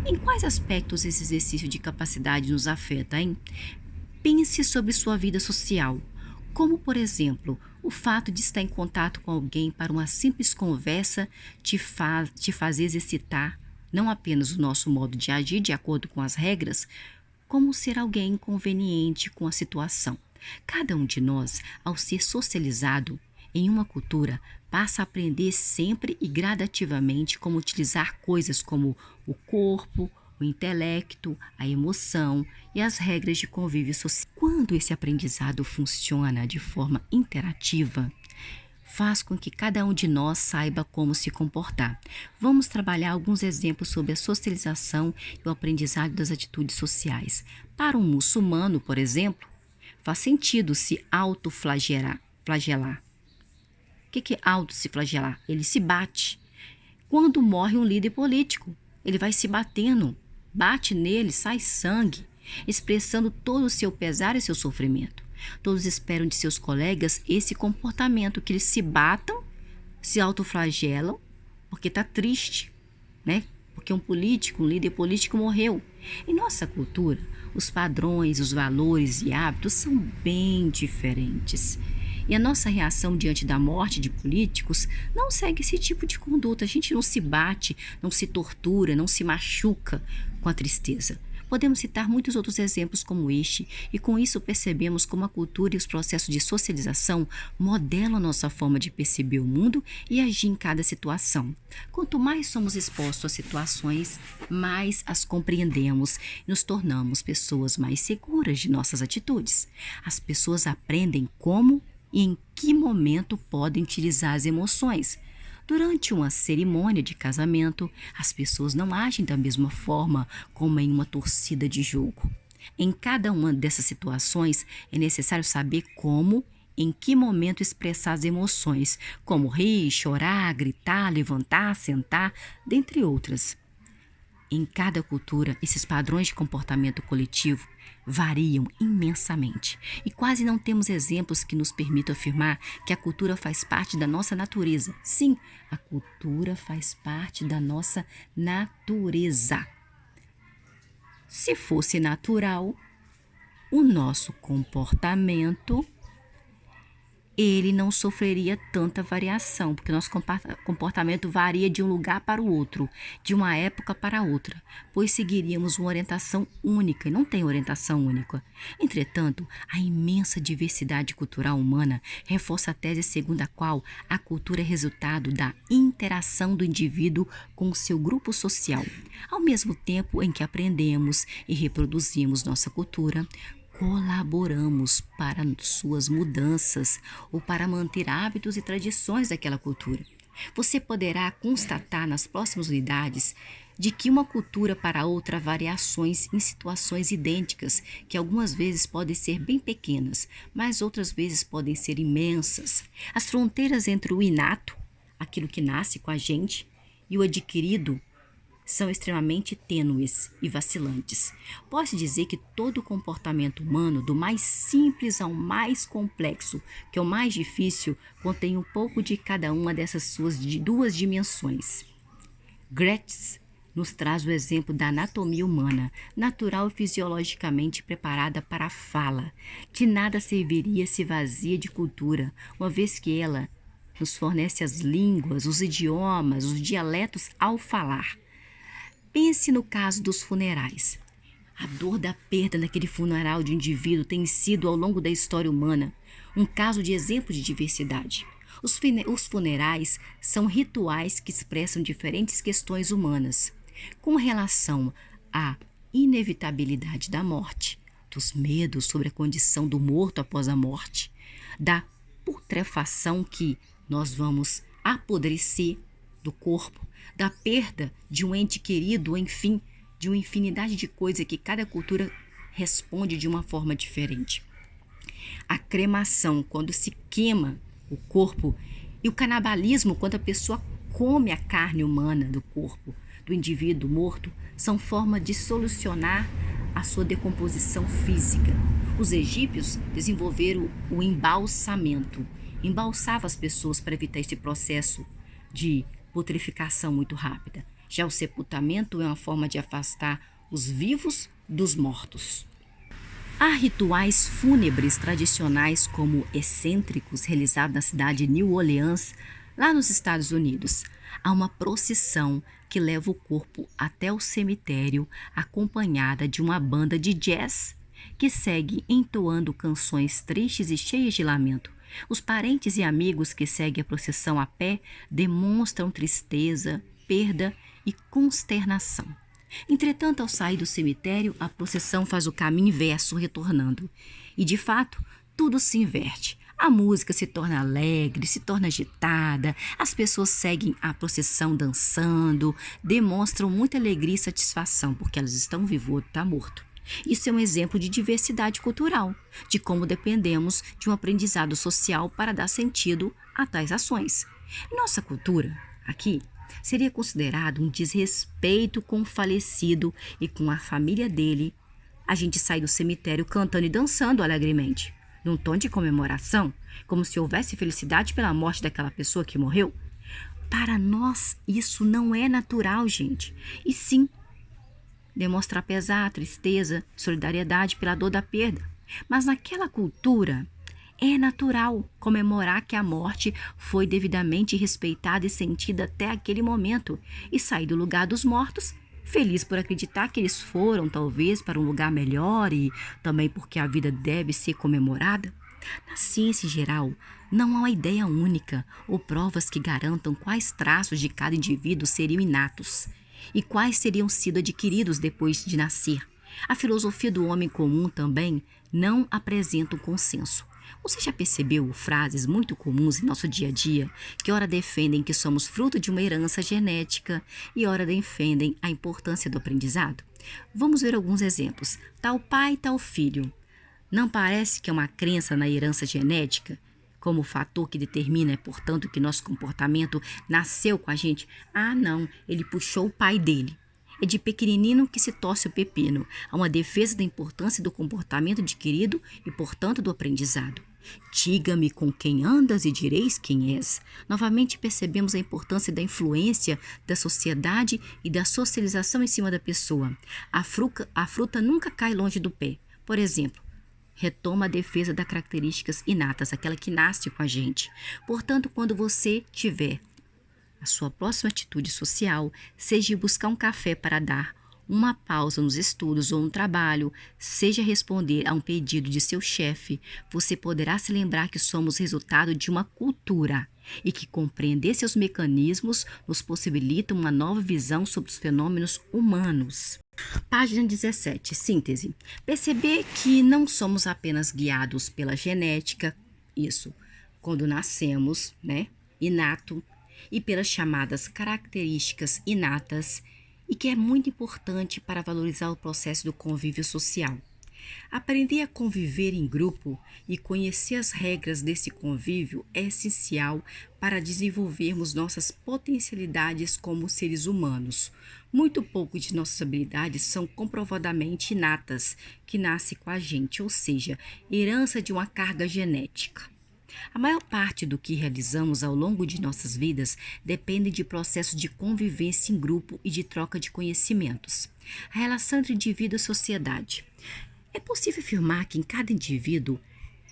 Em quais aspectos esse exercício de capacidade nos afeta, hein? Pense sobre sua vida social. Como, por exemplo, o fato de estar em contato com alguém para uma simples conversa te faz exercitar não apenas o nosso modo de agir de acordo com as regras, como ser alguém conveniente com a situação. Cada um de nós, ao ser socializado em uma cultura, passa a aprender sempre e gradativamente como utilizar coisas como o corpo, o intelecto, a emoção e as regras de convívio social. Quando esse aprendizado funciona de forma interativa, faz com que cada um de nós saiba como se comportar. Vamos trabalhar alguns exemplos sobre a socialização e o aprendizado das atitudes sociais. Para um muçulmano, por exemplo, faz sentido se autoflagelar. O que é auto se flagelar? Ele se bate. Quando morre um líder político, ele vai se batendo. Bate nele, sai sangue, expressando todo o seu pesar e seu sofrimento. Todos esperam de seus colegas esse comportamento, que eles se batam, se autoflagelam, porque está triste, né? Porque um líder político morreu. Em nossa cultura, os padrões, os valores e hábitos são bem diferentes. E a nossa reação diante da morte de políticos não segue esse tipo de conduta. A gente não se bate, não se tortura, não se machuca com a tristeza. Podemos citar muitos outros exemplos como este, e com isso percebemos como a cultura e os processos de socialização modelam nossa forma de perceber o mundo e agir em cada situação. Quanto mais somos expostos a situações, mais as compreendemos e nos tornamos pessoas mais seguras de nossas atitudes. As pessoas aprendem como e em que momento podem utilizar as emoções. Durante uma cerimônia de casamento, as pessoas não agem da mesma forma como em uma torcida de jogo. Em cada uma dessas situações, é necessário saber como, em que momento expressar as emoções, como rir, chorar, gritar, levantar, sentar, dentre outras. Em cada cultura, esses padrões de comportamento coletivo variam imensamente e quase não temos exemplos que nos permitam afirmar que a cultura faz parte da nossa natureza. Sim, a cultura faz parte da nossa natureza. Se fosse natural, o nosso comportamento ele não sofreria tanta variação, porque nosso comportamento varia de um lugar para o outro, de uma época para outra, pois seguiríamos uma orientação única, e não tem orientação única. Entretanto, a imensa diversidade cultural humana reforça a tese segundo a qual a cultura é resultado da interação do indivíduo com o seu grupo social. Ao mesmo tempo em que aprendemos e reproduzimos nossa cultura, colaboramos para suas mudanças ou para manter hábitos e tradições daquela cultura. Você poderá constatar nas próximas unidades de que uma cultura para outra há variações em situações idênticas, que algumas vezes podem ser bem pequenas, mas outras vezes podem ser imensas. As fronteiras entre o inato, aquilo que nasce com a gente, e o adquirido são extremamente tênues e vacilantes. Posso dizer que todo o comportamento humano, do mais simples ao mais complexo, que é o mais difícil, contém um pouco de cada uma dessas suas duas dimensões. Gretz nos traz o exemplo da anatomia humana, natural e fisiologicamente preparada para a fala. De nada serviria se vazia de cultura, uma vez que ela nos fornece as línguas, os idiomas, os dialetos ao falar. Pense no caso dos funerais. A dor da perda naquele funeral de um indivíduo tem sido, ao longo da história humana, um caso de exemplo de diversidade. Os funerais são rituais que expressam diferentes questões humanas, com relação à inevitabilidade da morte, boatos, medos sobre a condição do morto após a morte, da putrefação que nós vamos apodrecer do corpo, da perda de um ente querido, enfim, de uma infinidade de coisas que cada cultura responde de uma forma diferente. A cremação, quando se queima o corpo, e o canibalismo, quando a pessoa come a carne humana do corpo do indivíduo morto, são formas de solucionar a sua decomposição física. Os egípcios desenvolveram o embalsamento. Embalsava as pessoas para evitar esse processo de putrefação muito rápida. Já o sepultamento é uma forma de afastar os vivos dos mortos. Há rituais fúnebres tradicionais como excêntricos realizados na cidade de New Orleans, lá nos Estados Unidos. Há uma procissão que leva o corpo até o cemitério acompanhada de uma banda de jazz que segue entoando canções tristes e cheias de lamento. Os parentes e amigos que seguem a procissão a pé demonstram tristeza, perda e consternação. Entretanto, ao sair do cemitério, a procissão faz o caminho inverso, retornando. E, de fato, tudo se inverte. A música se torna alegre, se torna agitada, as pessoas seguem a procissão dançando, demonstram muita alegria e satisfação, porque elas estão vivas, o outro está morto. Isso é um exemplo de diversidade cultural, de como dependemos de um aprendizado social para dar sentido a tais ações. Em nossa cultura, aqui, seria considerado um desrespeito com o falecido e com a família dele a gente sair do cemitério cantando e dançando alegremente, num tom de comemoração, como se houvesse felicidade pela morte daquela pessoa que morreu. Para nós, isso não é natural, gente. E sim, demonstrar pesar, tristeza, solidariedade pela dor da perda. Mas naquela cultura, é natural comemorar que a morte foi devidamente respeitada e sentida até aquele momento e sair do lugar dos mortos, feliz por acreditar que eles foram, talvez, para um lugar melhor e também porque a vida deve ser comemorada. Na ciência em geral, não há uma ideia única ou provas que garantam quais traços de cada indivíduo seriam inatos e quais teriam sido adquiridos depois de nascer. A filosofia do homem comum também não apresenta um consenso. Você já percebeu frases muito comuns em nosso dia a dia que ora defendem que somos fruto de uma herança genética e ora defendem a importância do aprendizado? Vamos ver alguns exemplos. Tal pai, tal filho. Não parece que é uma crença na herança genética como fator que determina, portanto, que nosso comportamento nasceu com a gente? Ah, não, ele puxou o pai dele. É de pequenino que se torce o pepino. Há uma defesa da importância do comportamento adquirido e, portanto, do aprendizado. Diga-me com quem andas e direis quem és. Novamente percebemos a importância da influência da sociedade e da socialização em cima da pessoa. A fruta nunca cai longe do pé. Por exemplo, retoma a defesa das características inatas, aquela que nasce com a gente. Portanto, quando você tiver a sua próxima atitude social, seja buscar um café para dar, uma pausa nos estudos ou no trabalho, seja responder a um pedido de seu chefe, você poderá se lembrar que somos resultado de uma cultura e que compreender seus mecanismos nos possibilita uma nova visão sobre os fenômenos humanos. Página 17, síntese. Perceber que não somos apenas guiados pela genética, isso, quando nascemos, inato, e pelas chamadas características inatas, e que é muito importante para valorizar o processo do convívio social. Aprender a conviver em grupo e conhecer as regras desse convívio é essencial para desenvolvermos nossas potencialidades como seres humanos. Muito pouco de nossas habilidades são comprovadamente inatas, que nascem com a gente, ou seja, herança de uma carga genética. A maior parte do que realizamos ao longo de nossas vidas depende de processos de convivência em grupo e de troca de conhecimentos. A relação entre indivíduo e sociedade. É possível afirmar que cada indivíduo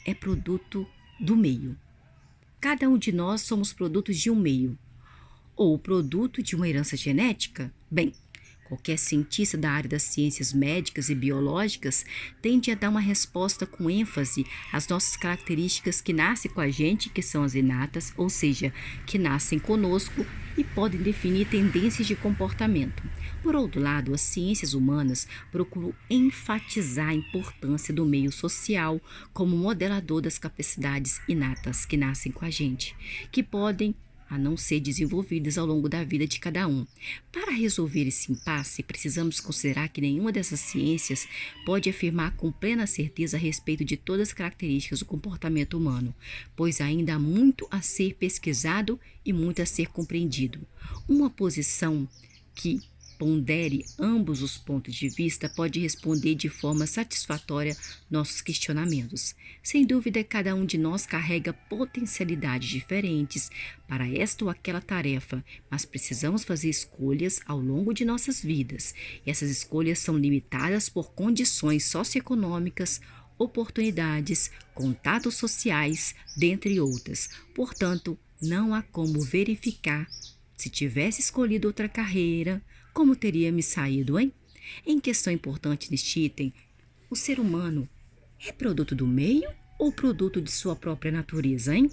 é produto do meio. Cada um de nós somos produtos de um meio. Ou produto de uma herança genética? Bem, Qualquer cientista da área das ciências médicas e biológicas tende a dar uma resposta com ênfase às nossas características que nascem com a gente, que são as inatas, ou seja, que nascem conosco e podem definir tendências de comportamento. Por outro lado, as ciências humanas procuram enfatizar a importância do meio social como modelador das capacidades inatas que nascem com a gente, que podem a não ser desenvolvidas ao longo da vida de cada um. Para resolver esse impasse, precisamos considerar que nenhuma dessas ciências pode afirmar com plena certeza a respeito de todas as características do comportamento humano, pois ainda há muito a ser pesquisado e muito a ser compreendido. Uma posição que pondere ambos os pontos de vista pode responder de forma satisfatória nossos questionamentos. Sem dúvida, cada um de nós carrega potencialidades diferentes para esta ou aquela tarefa, mas precisamos fazer escolhas ao longo de nossas vidas. E essas escolhas são limitadas por condições socioeconômicas, oportunidades, contatos sociais, dentre outras. Portanto, não há como verificar se tivesse escolhido outra carreira, como teria me saído, hein? Em questão importante neste item, o ser humano é produto do meio ou produto de sua própria natureza, hein?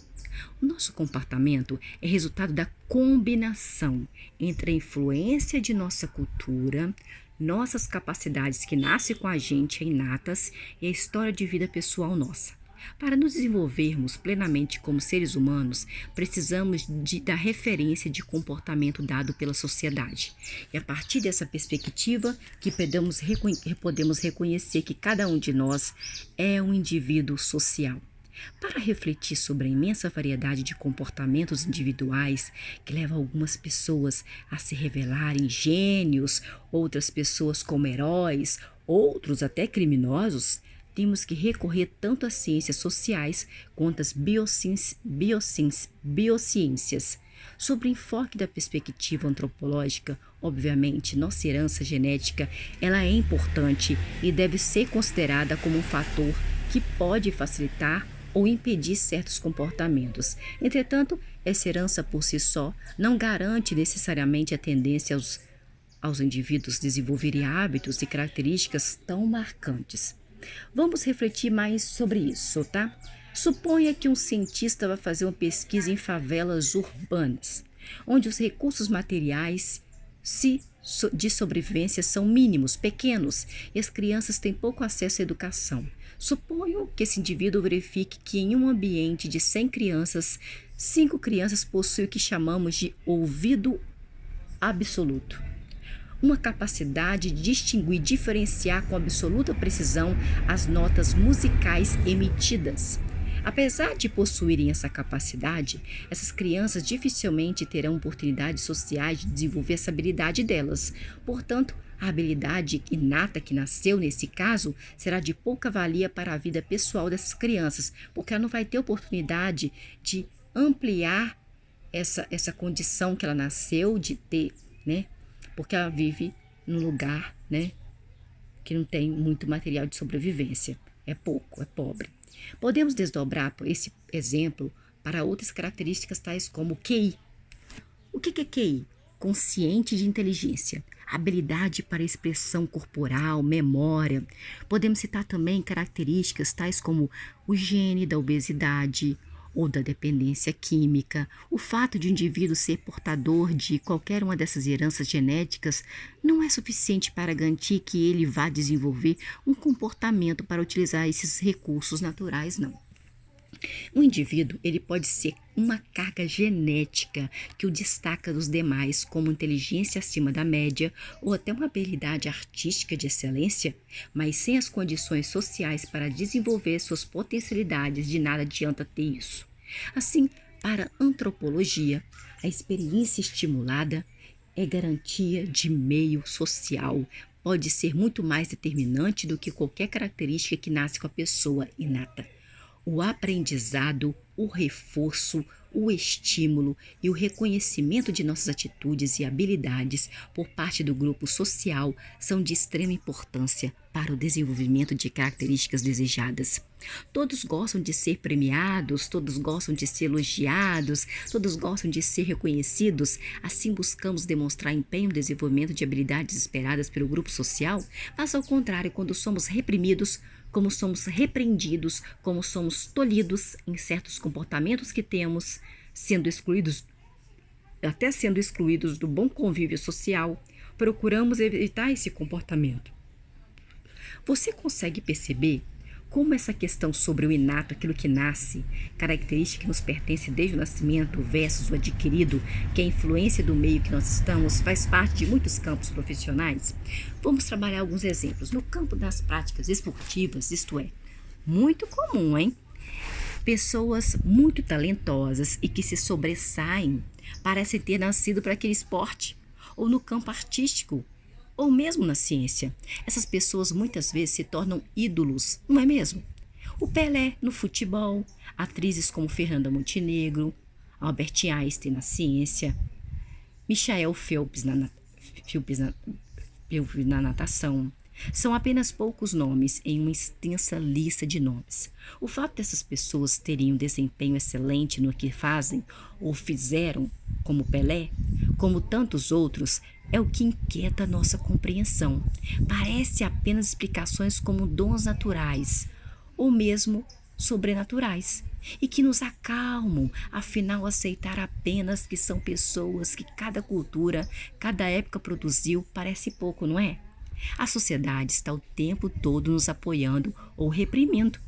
O nosso comportamento é resultado da combinação entre a influência de nossa cultura, nossas capacidades que nascem com a gente, inatas, e a história de vida pessoal nossa. Para nos desenvolvermos plenamente como seres humanos, precisamos da referência de comportamento dado pela sociedade. E a partir dessa perspectiva que podemos reconhecer que cada um de nós é um indivíduo social. Para refletir sobre a imensa variedade de comportamentos individuais que levam algumas pessoas a se revelarem gênios, outras pessoas como heróis, outros até criminosos, temos que recorrer tanto às ciências sociais quanto às biociências. Sobre o enfoque da perspectiva antropológica, obviamente, nossa herança genética ela é importante e deve ser considerada como um fator que pode facilitar ou impedir certos comportamentos. Entretanto, essa herança por si só não garante necessariamente a tendência aos indivíduos desenvolverem hábitos e características tão marcantes. Vamos refletir mais sobre isso, tá? Suponha que um cientista vai fazer uma pesquisa em favelas urbanas, onde os recursos materiais de sobrevivência são mínimos, pequenos, e as crianças têm pouco acesso à educação. Suponho que esse indivíduo verifique que em um ambiente de 100 crianças, 5 crianças possuem o que chamamos de ouvido absoluto. Uma capacidade de distinguir e diferenciar com absoluta precisão as notas musicais emitidas. Apesar de possuírem essa capacidade, essas crianças dificilmente terão oportunidades sociais de desenvolver essa habilidade delas. Portanto, a habilidade inata que nasceu nesse caso será de pouca valia para a vida pessoal dessas crianças, porque ela não vai ter oportunidade de ampliar essa condição que ela nasceu de ter, né? Porque ela vive num lugar, né, que não tem muito material de sobrevivência. É pouco, é pobre. Podemos desdobrar esse exemplo para outras características tais como QI. O que é QI? Consciente de inteligência, habilidade para expressão corporal, memória. Podemos citar também características tais como o gene da obesidade, ou da dependência química. O fato de um indivíduo ser portador de qualquer uma dessas heranças genéticas não é suficiente para garantir que ele vá desenvolver um comportamento para utilizar esses recursos naturais, não. Um indivíduo ele pode ser uma carga genética que o destaca dos demais, como inteligência acima da média ou até uma habilidade artística de excelência, mas sem as condições sociais para desenvolver suas potencialidades, de nada adianta ter isso. Assim, para a antropologia, a experiência estimulada é garantia de meio social, pode ser muito mais determinante do que qualquer característica que nasce com a pessoa inata. O aprendizado, o reforço, o estímulo e o reconhecimento de nossas atitudes e habilidades por parte do grupo social são de extrema importância para o desenvolvimento de características desejadas. Todos gostam de ser premiados, todos gostam de ser elogiados, todos gostam de ser reconhecidos. Assim buscamos demonstrar empenho no desenvolvimento de habilidades esperadas pelo grupo social, mas ao contrário, quando somos reprimidos, como somos repreendidos, como somos tolhidos em certos comportamentos que temos, sendo excluídos do bom convívio social, procuramos evitar esse comportamento. Você consegue perceber como essa questão sobre o inato, aquilo que nasce, característica que nos pertence desde o nascimento versus o adquirido, que é a influência do meio que nós estamos, faz parte de muitos campos profissionais? Vamos trabalhar alguns exemplos. No campo das práticas esportivas, isto é, muito comum, hein? Pessoas muito talentosas e que se sobressaem parecem ter nascido para aquele esporte, ou no campo artístico, ou mesmo na ciência. Essas pessoas muitas vezes se tornam ídolos, não é mesmo? O Pelé no futebol, atrizes como Fernanda Montenegro, Albert Einstein na ciência, Michael Phelps na natação. São apenas poucos nomes em uma extensa lista de nomes. O fato dessas pessoas terem um desempenho excelente no que fazem ou fizeram, como Pelé, como tantos outros, é o que inquieta a nossa compreensão. Parece apenas explicações como dons naturais ou mesmo sobrenaturais e que nos acalmam, afinal aceitar apenas que são pessoas que cada cultura, cada época produziu parece pouco, não é? A sociedade está o tempo todo nos apoiando ou reprimindo.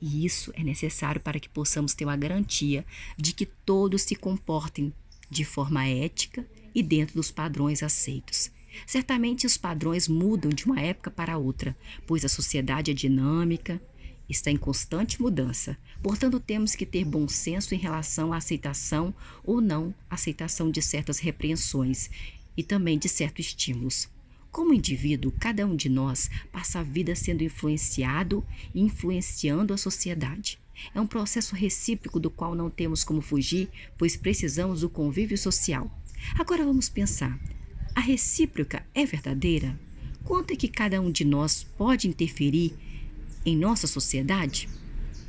E isso é necessário para que possamos ter uma garantia de que todos se comportem de forma ética e dentro dos padrões aceitos. Certamente os padrões mudam de uma época para outra, pois a sociedade é dinâmica, está em constante mudança. Portanto, temos que ter bom senso em relação à aceitação ou não aceitação de certas repreensões e também de certos estímulos. Como indivíduo, cada um de nós passa a vida sendo influenciado e influenciando a sociedade. É um processo recíproco do qual não temos como fugir, pois precisamos do convívio social. Agora vamos pensar, a recíproca é verdadeira? Quanto é que cada um de nós pode interferir em nossa sociedade?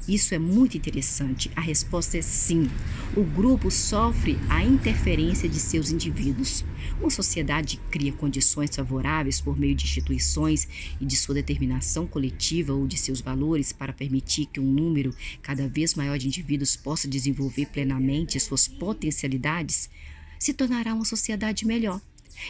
Isso é muito interessante. A resposta é sim. O grupo sofre a interferência de seus indivíduos. Uma sociedade cria condições favoráveis por meio de instituições e de sua determinação coletiva ou de seus valores para permitir que um número cada vez maior de indivíduos possa desenvolver plenamente suas potencialidades, se tornará uma sociedade melhor.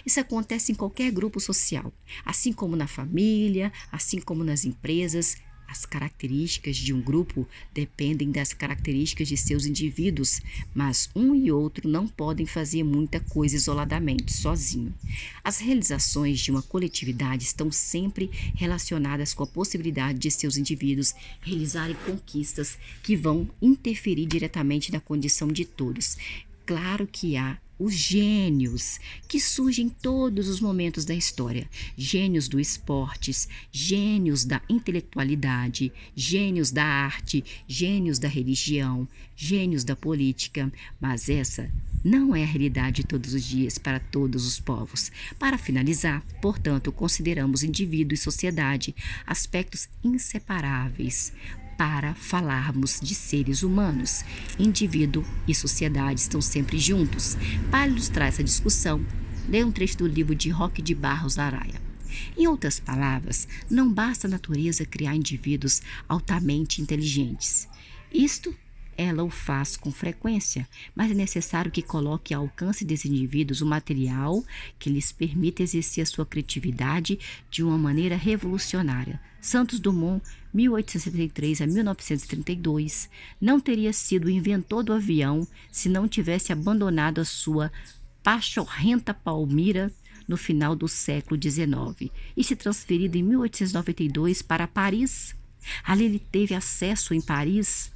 Isso acontece em qualquer grupo social, assim como na família, assim como nas empresas. As características de um grupo dependem das características de seus indivíduos, mas um e outro não podem fazer muita coisa isoladamente, sozinho. As realizações de uma coletividade estão sempre relacionadas com a possibilidade de seus indivíduos realizarem conquistas que vão interferir diretamente na condição de todos. Claro que há os gênios, que surgem em todos os momentos da história. Gênios do esportes, gênios da intelectualidade, gênios da arte, gênios da religião, gênios da política. Mas essa não é a realidade de todos os dias para todos os povos. Para finalizar, portanto, consideramos indivíduo e sociedade aspectos inseparáveis para falarmos de seres humanos. Indivíduo e sociedade estão sempre juntos. Para ilustrar essa discussão, leia um trecho do livro de Roque de Barros Araya. Em outras palavras, não basta a natureza criar indivíduos altamente inteligentes. Isto ela o faz com frequência, mas é necessário que coloque ao alcance desses indivíduos o material que lhes permita exercer a sua criatividade de uma maneira revolucionária. Santos Dumont, 1873 a 1932, não teria sido o inventor do avião se não tivesse abandonado a sua pachorrenta Palmira no final do século XIX e se transferido em 1892 para Paris. Ali ele teve acesso em Paris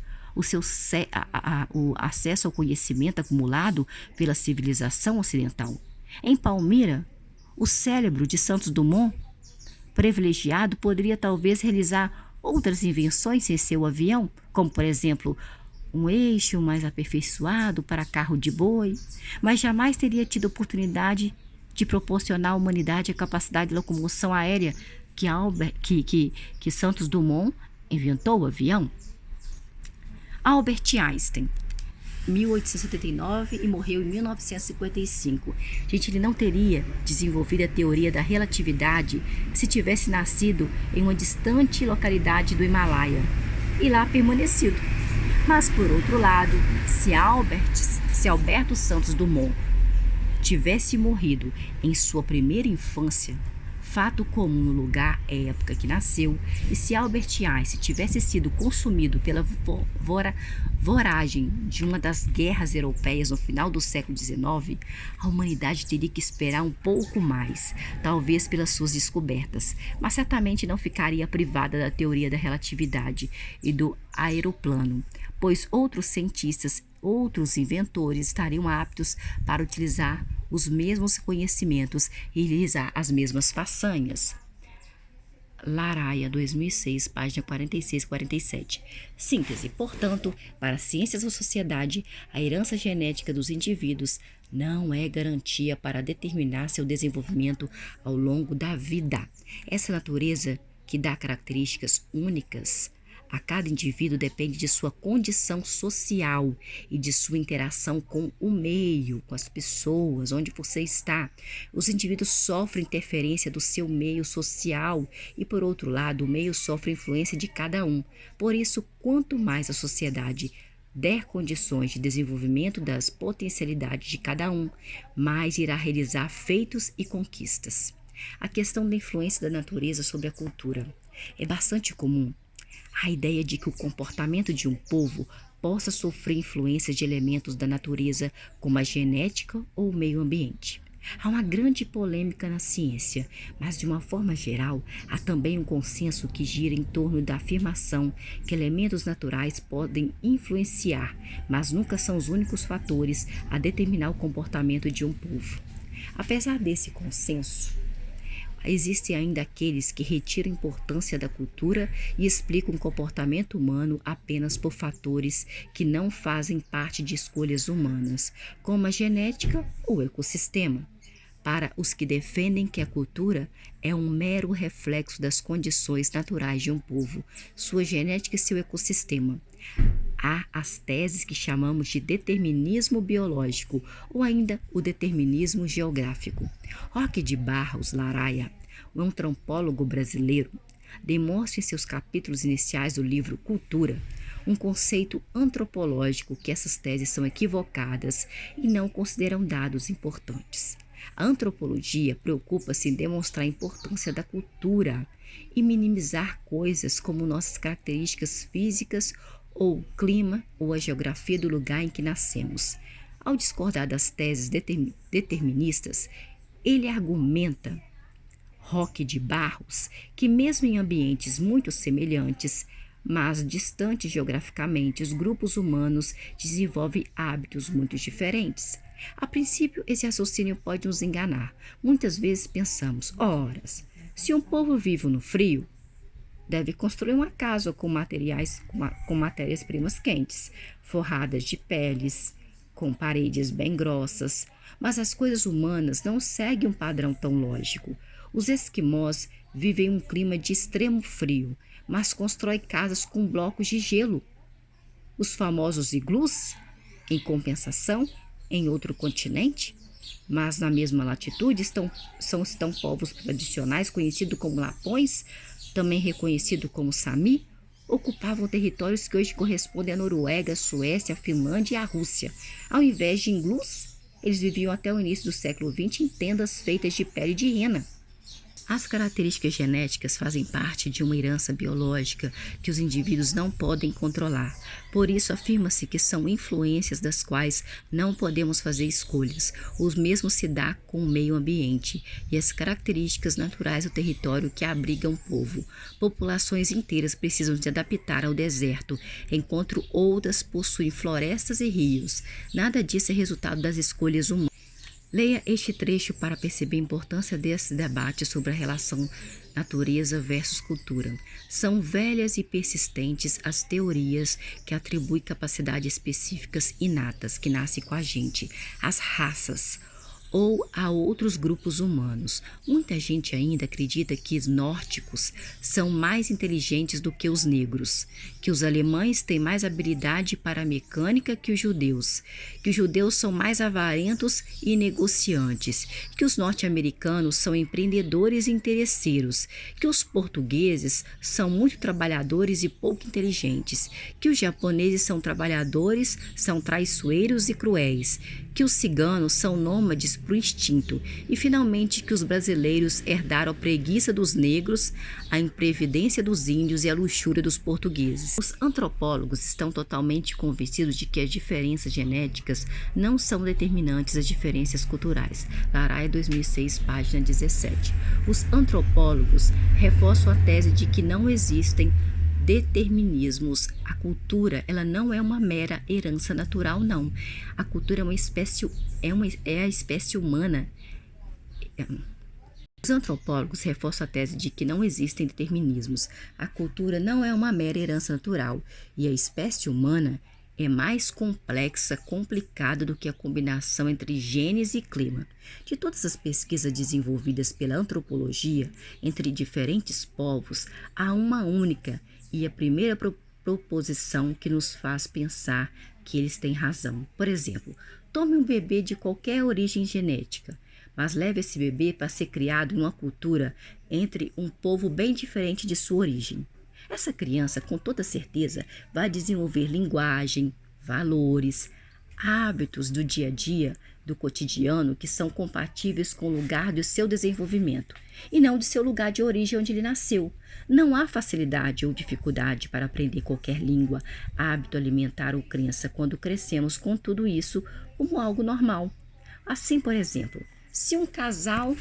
o acesso ao conhecimento acumulado pela civilização ocidental. Em Palmira, o cérebro de Santos Dumont, privilegiado, poderia talvez realizar outras invenções em seu avião, como, por exemplo, um eixo mais aperfeiçoado para carro de boi, mas jamais teria tido oportunidade de proporcionar à humanidade a capacidade de locomoção aérea que Santos Dumont inventou o avião. Albert Einstein, 1879 e morreu em 1955. Gente, ele não teria desenvolvido a teoria da relatividade se tivesse nascido em uma distante localidade do Himalaia e lá permanecido. Mas, por outro lado, se Alberto Santos Dumont tivesse morrido em sua primeira infância, fato comum no lugar e época que nasceu, e se Albert Einstein tivesse sido consumido pela voragem de uma das guerras europeias no final do século XIX, a humanidade teria que esperar um pouco mais, talvez pelas suas descobertas, mas certamente não ficaria privada da teoria da relatividade e do aeroplano, pois outros cientistas, outros inventores estariam aptos para utilizar os mesmos conhecimentos e realizar as mesmas façanhas. Laraia, 2006, página 46 e 47. Síntese. Portanto, para as ciências da sociedade, a herança genética dos indivíduos não é garantia para determinar seu desenvolvimento ao longo da vida. Essa natureza que dá características únicas a cada indivíduo depende de sua condição social e de sua interação com o meio, com as pessoas, onde você está. Os indivíduos sofrem interferência do seu meio social e, por outro lado, o meio sofre influência de cada um. Por isso, quanto mais a sociedade der condições de desenvolvimento das potencialidades de cada um, mais irá realizar feitos e conquistas. A questão da influência da natureza sobre a cultura é bastante comum. A ideia de que o comportamento de um povo possa sofrer influências de elementos da natureza, como a genética ou o meio ambiente. Há uma grande polêmica na ciência, mas de uma forma geral, há também um consenso que gira em torno da afirmação que elementos naturais podem influenciar, mas nunca são os únicos fatores a determinar o comportamento de um povo. Apesar desse consenso, existem ainda aqueles que retiram a importância da cultura e explicam o comportamento humano apenas por fatores que não fazem parte de escolhas humanas, como a genética ou o ecossistema. Para os que defendem que a cultura é um mero reflexo das condições naturais de um povo, sua genética e seu ecossistema, há as teses que chamamos de determinismo biológico ou ainda o determinismo geográfico. Roque de Barros Laraia, um antropólogo brasileiro, demonstra em seus capítulos iniciais do livro Cultura um conceito antropológico que essas teses são equivocadas e não consideram dados importantes. A antropologia preocupa-se em demonstrar a importância da cultura e minimizar coisas como nossas características físicas ou o clima ou a geografia do lugar em que nascemos. Ao discordar das teses deterministas, ele argumenta, Roque de Barros, que mesmo em ambientes muito semelhantes, mas distantes geograficamente, os grupos humanos desenvolvem hábitos muito diferentes. A princípio, esse raciocínio pode nos enganar. Muitas vezes pensamos, ora, se um povo vive no frio, deve construir uma casa com matérias-primas quentes, forradas de peles, com paredes bem grossas. Mas as coisas humanas não seguem um padrão tão lógico. Os esquimós vivem em um clima de extremo frio, mas constroem casas com blocos de gelo. Os famosos iglus, em compensação, em outro continente, mas na mesma latitude estão povos tradicionais conhecidos como lapões, também reconhecido como Sami, ocupavam territórios que hoje correspondem à Noruega, à Suécia, à Finlândia e à Rússia. Ao invés de iglus, eles viviam até o início do século XX em tendas feitas de pele de rena. As características genéticas fazem parte de uma herança biológica que os indivíduos não podem controlar. Por isso, afirma-se que são influências das quais não podemos fazer escolhas. O mesmo se dá com o meio ambiente e as características naturais do território que abriga um povo. Populações inteiras precisam se adaptar ao deserto, enquanto outras possuem florestas e rios. Nada disso é resultado das escolhas humanas. Leia este trecho para perceber a importância desse debate sobre a relação natureza versus cultura. São velhas e persistentes as teorias que atribuem capacidades específicas inatas que nascem com a gente, as raças ou a outros grupos humanos. Muita gente ainda acredita que os nórdicos são mais inteligentes do que os negros, que os alemães têm mais habilidade para a mecânica que os judeus são mais avarentos e negociantes, que os norte-americanos são empreendedores e interesseiros, que os portugueses são muito trabalhadores e pouco inteligentes, que os japoneses são trabalhadores, são traiçoeiros e cruéis, que os ciganos são nômades por instinto e, finalmente, que os brasileiros herdaram a preguiça dos negros, a imprevidência dos índios e a luxúria dos portugueses. Os antropólogos estão totalmente convencidos de que as diferenças genéticas não são determinantes das diferenças culturais. Laraia, 2006, página 17. Os antropólogos reforçam a tese de que não existem determinismos. A cultura, ela não é uma mera herança natural, não. A cultura é uma espécie, é a espécie humana. Os antropólogos reforçam a tese de que não existem determinismos. A cultura não é uma mera herança natural e a espécie humana é mais complexa, complicada do que a combinação entre genes e clima. De todas as pesquisas desenvolvidas pela antropologia entre diferentes povos, há uma única e a primeira proposição que nos faz pensar que eles têm razão. Por exemplo, tome um bebê de qualquer origem genética, mas leve esse bebê para ser criado em uma cultura entre um povo bem diferente de sua origem. Essa criança, com toda certeza, vai desenvolver linguagem, valores, hábitos do dia a dia, do cotidiano, que são compatíveis com o lugar do seu desenvolvimento e não do seu lugar de origem onde ele nasceu. Não há facilidade ou dificuldade para aprender qualquer língua, hábito alimentar ou crença quando crescemos com tudo isso como algo normal. Assim, por exemplo, se um casal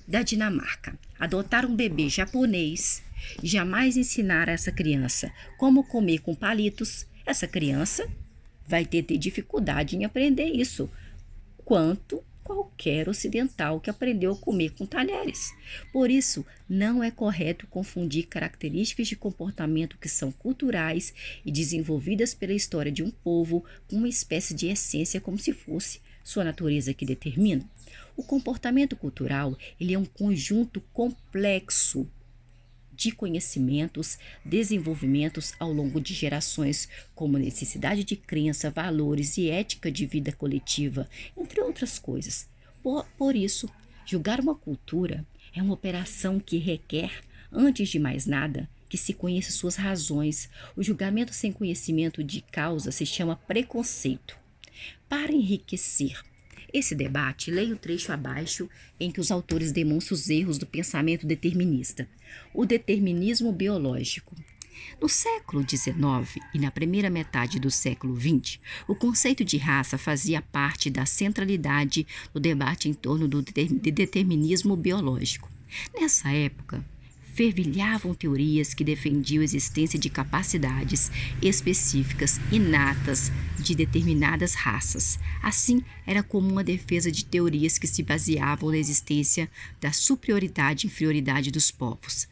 da Dinamarca adotar um bebê japonês e jamais ensinar a essa criança como comer com palitos, essa criança vai ter dificuldade em aprender isso, quanto qualquer ocidental que aprendeu a comer com talheres. Por isso, não é correto confundir características de comportamento que são culturais e desenvolvidas pela história de um povo com uma espécie de essência como se fosse sua natureza que determina. O comportamento cultural, ele é um conjunto complexo de conhecimentos, desenvolvimentos ao longo de gerações, como necessidade de crença, valores e ética de vida coletiva, entre outras coisas. Por isso, julgar uma cultura é uma operação que requer, antes de mais nada, que se conheça suas razões. O julgamento sem conhecimento de causa se chama preconceito. Para enriquecer esse debate, leia o trecho abaixo em que os autores demonstram os erros do pensamento determinista. O determinismo biológico. No século XIX e na primeira metade do século XX, o conceito de raça fazia parte da centralidade do debate em torno do determinismo biológico. Nessa época, fervilhavam teorias que defendiam a existência de capacidades específicas inatas de determinadas raças. Assim, era comum a defesa de teorias que se baseavam na existência da superioridade e inferioridade dos povos.